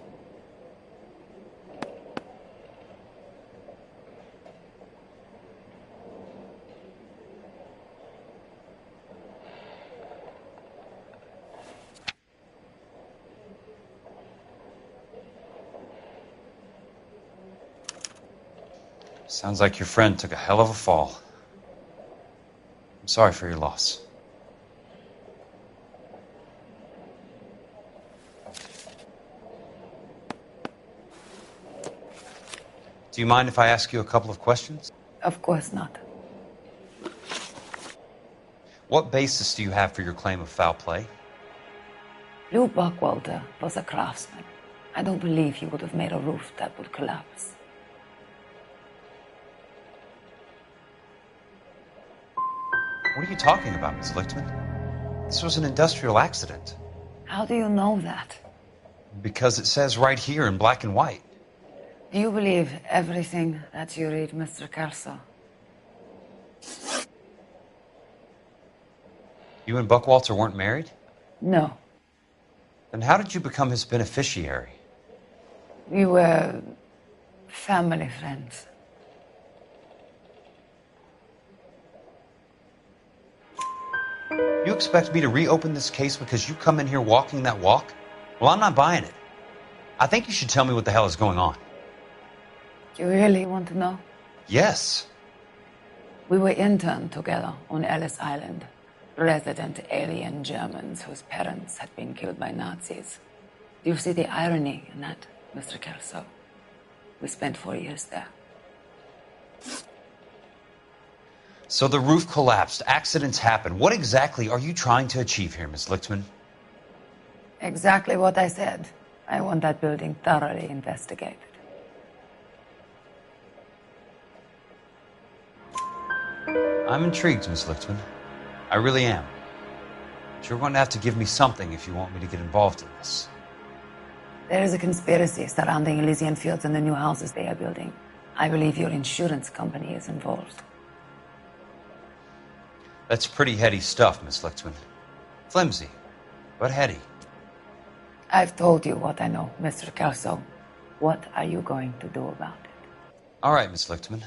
Sounds like your friend took a hell of a fall. I'm sorry for your loss. Do you mind if I ask you a couple of questions? Of course not. What basis do you have for your claim of foul play? Lou Buckwalter was a craftsman. I don't believe he would have made a roof that would collapse. What are you talking about, Miss Lichtman? This was an industrial accident. How do you know that? Because it says right here in black and white. Do you believe everything that you read, Mr. Kelso? You and Buckwalter weren't married? No. Then how did you become his beneficiary? We were family friends. You expect me to reopen this case because you come in here walking that walk? Well, I'm not buying it. I think you should tell me what the hell is going on. You really want to know? Yes. We were interned together on Ellis Island. Resident alien Germans whose parents had been killed by Nazis. Do you see the irony in that, Mr. Kelso? We spent 4 years there. So the roof collapsed. Accidents happen. What exactly are you trying to achieve here, Miss Lichtman? Exactly what I said. I want that building thoroughly investigated. I'm intrigued, Miss Lichtman. I really am. But you're going to have to give me something if you want me to get involved in this. There is a conspiracy surrounding Elysian Fields and the new houses they are building. I believe your insurance company is involved. That's pretty heady stuff, Miss Lichtman. Flimsy, but heady. I've told you what I know, Mr. Kelso. What are you going to do about it? All right, Miss Lichtman.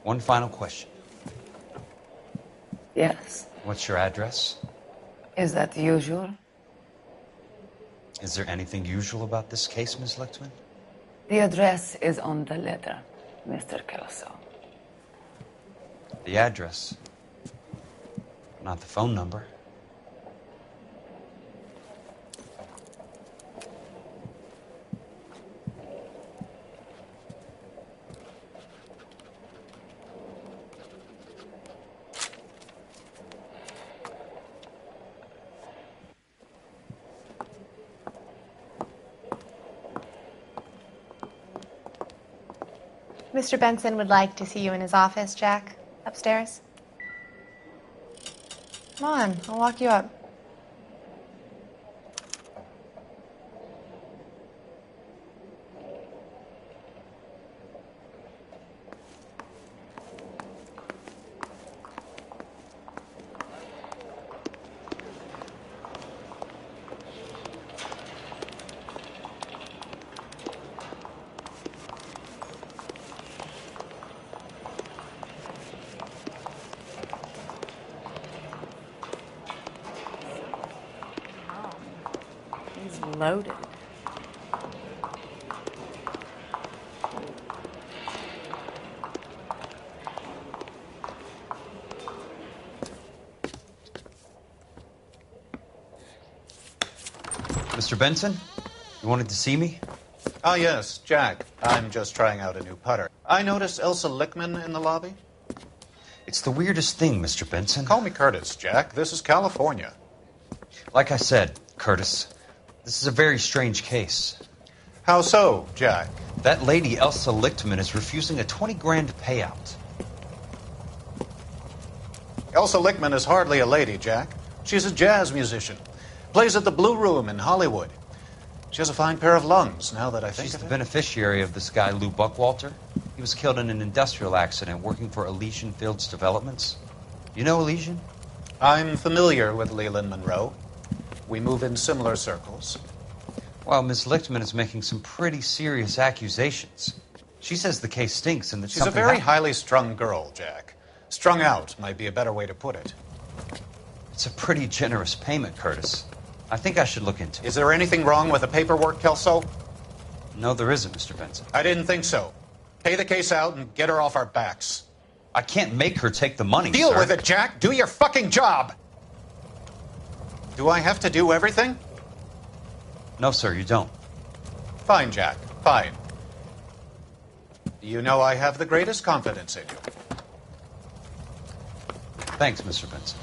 One final question. Yes. What's your address? Is that usual? Is there anything usual about this case, Miss Lichtman? The address is on the letter, Mr. Kelso. The address, not the phone number. Mr. Benson would like to see you in his office, Jack. Upstairs. Come on, I'll walk you up. He's loaded. Mr. Benson, you wanted to see me? Ah, yes, Jack. I'm just trying out a new putter. I noticed Elsa Lichtman in the lobby. It's the weirdest thing, Mr. Benson. Call me Curtis, Jack. This is California. Like I said, Curtis, this is a very strange case. How so, Jack? That lady, Elsa Lichtman, is refusing a 20 grand payout. Elsa Lichtman is hardly a lady, Jack. She's a jazz musician. Plays at the Blue Room in Hollywood. She has a fine pair of lungs, now that I think She's of the it. beneficiary of this guy, Lou Buckwalter. He was killed in an industrial accident working for Elysian Fields Developments. You know Elysian? I'm familiar with Leland Monroe. We move in similar circles. Well, Miss Lichtman is making some pretty serious accusations. She says the case stinks and that She's a something very happened. highly strung girl, Jack. Strung out might be a better way to put it. It's a pretty generous payment, Curtis. I think I should look into it. Is there anything wrong with the paperwork, Kelso? No, there isn't, Mr. Benson. I didn't think so. Pay the case out and get her off our backs. I can't make her take the money, Deal sir. with it, Jack. Do your fucking job. Do I have to do everything? No, sir, you don't. Fine, Jack. Fine. You know I have the greatest confidence in you. Thanks, Mr. Benson.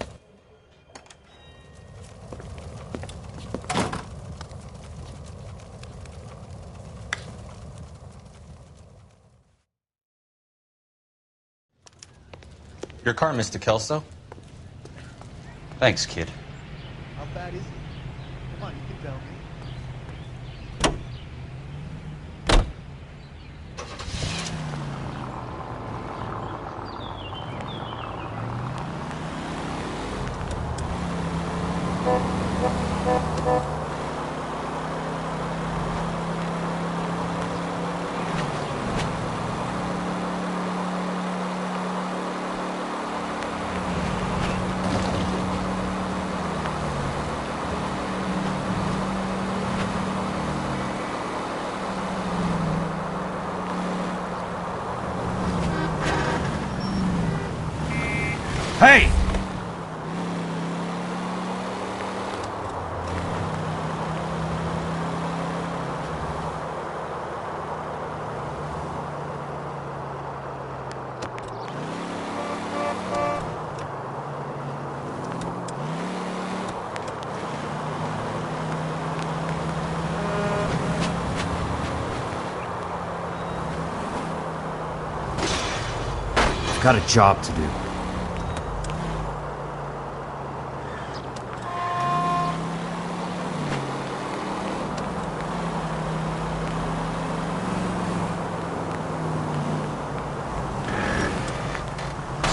Your car, Mr. Kelso. Thanks, kid. How bad is it? Come on, you can tell me. Hey! I've got a job to do.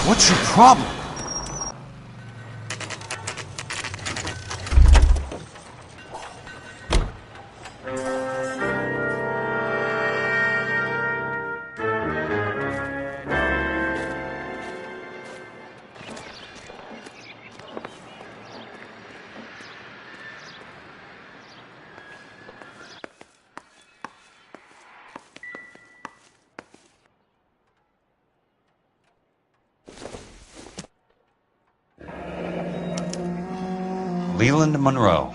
What's your problem? Leland Monroe,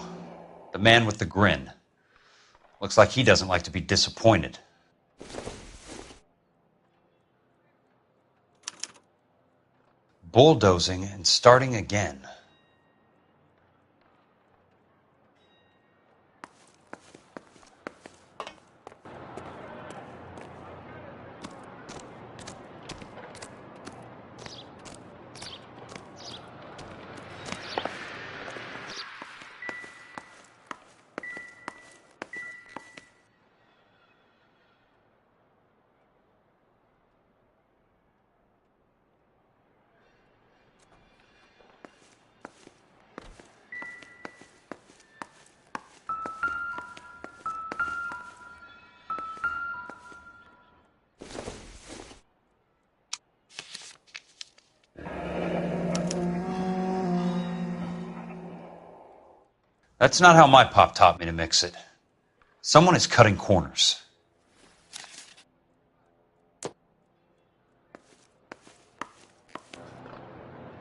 the man with the grin. Looks like he doesn't like to be disappointed. Bulldozing and starting again. That's not how my pop taught me to mix it. Someone is cutting corners.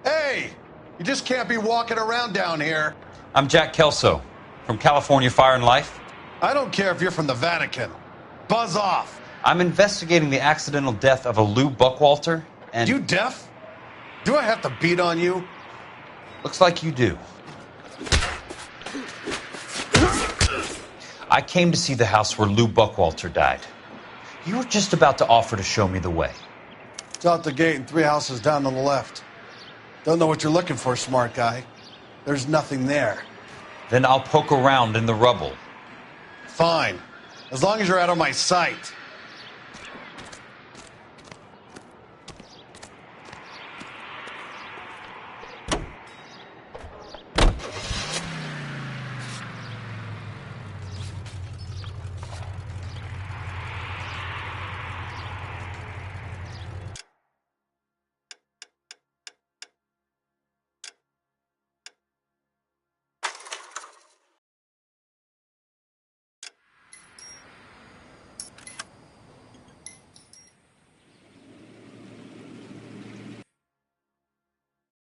Hey! You just can't be walking around down here. I'm Jack Kelso, from California Fire and Life. I don't care if you're from the Vatican. Buzz off. I'm investigating the accidental death of a Lou Buckwalter, and... You deaf? Do I have to beat on you? Looks like you do. I came to see the house where Lou Buckwalter died. You were just about to offer to show me the way. It's out the gate and 3 houses down on the left. Don't know what you're looking for, smart guy. There's nothing there. Then I'll poke around in the rubble. Fine. As long as you're out of my sight.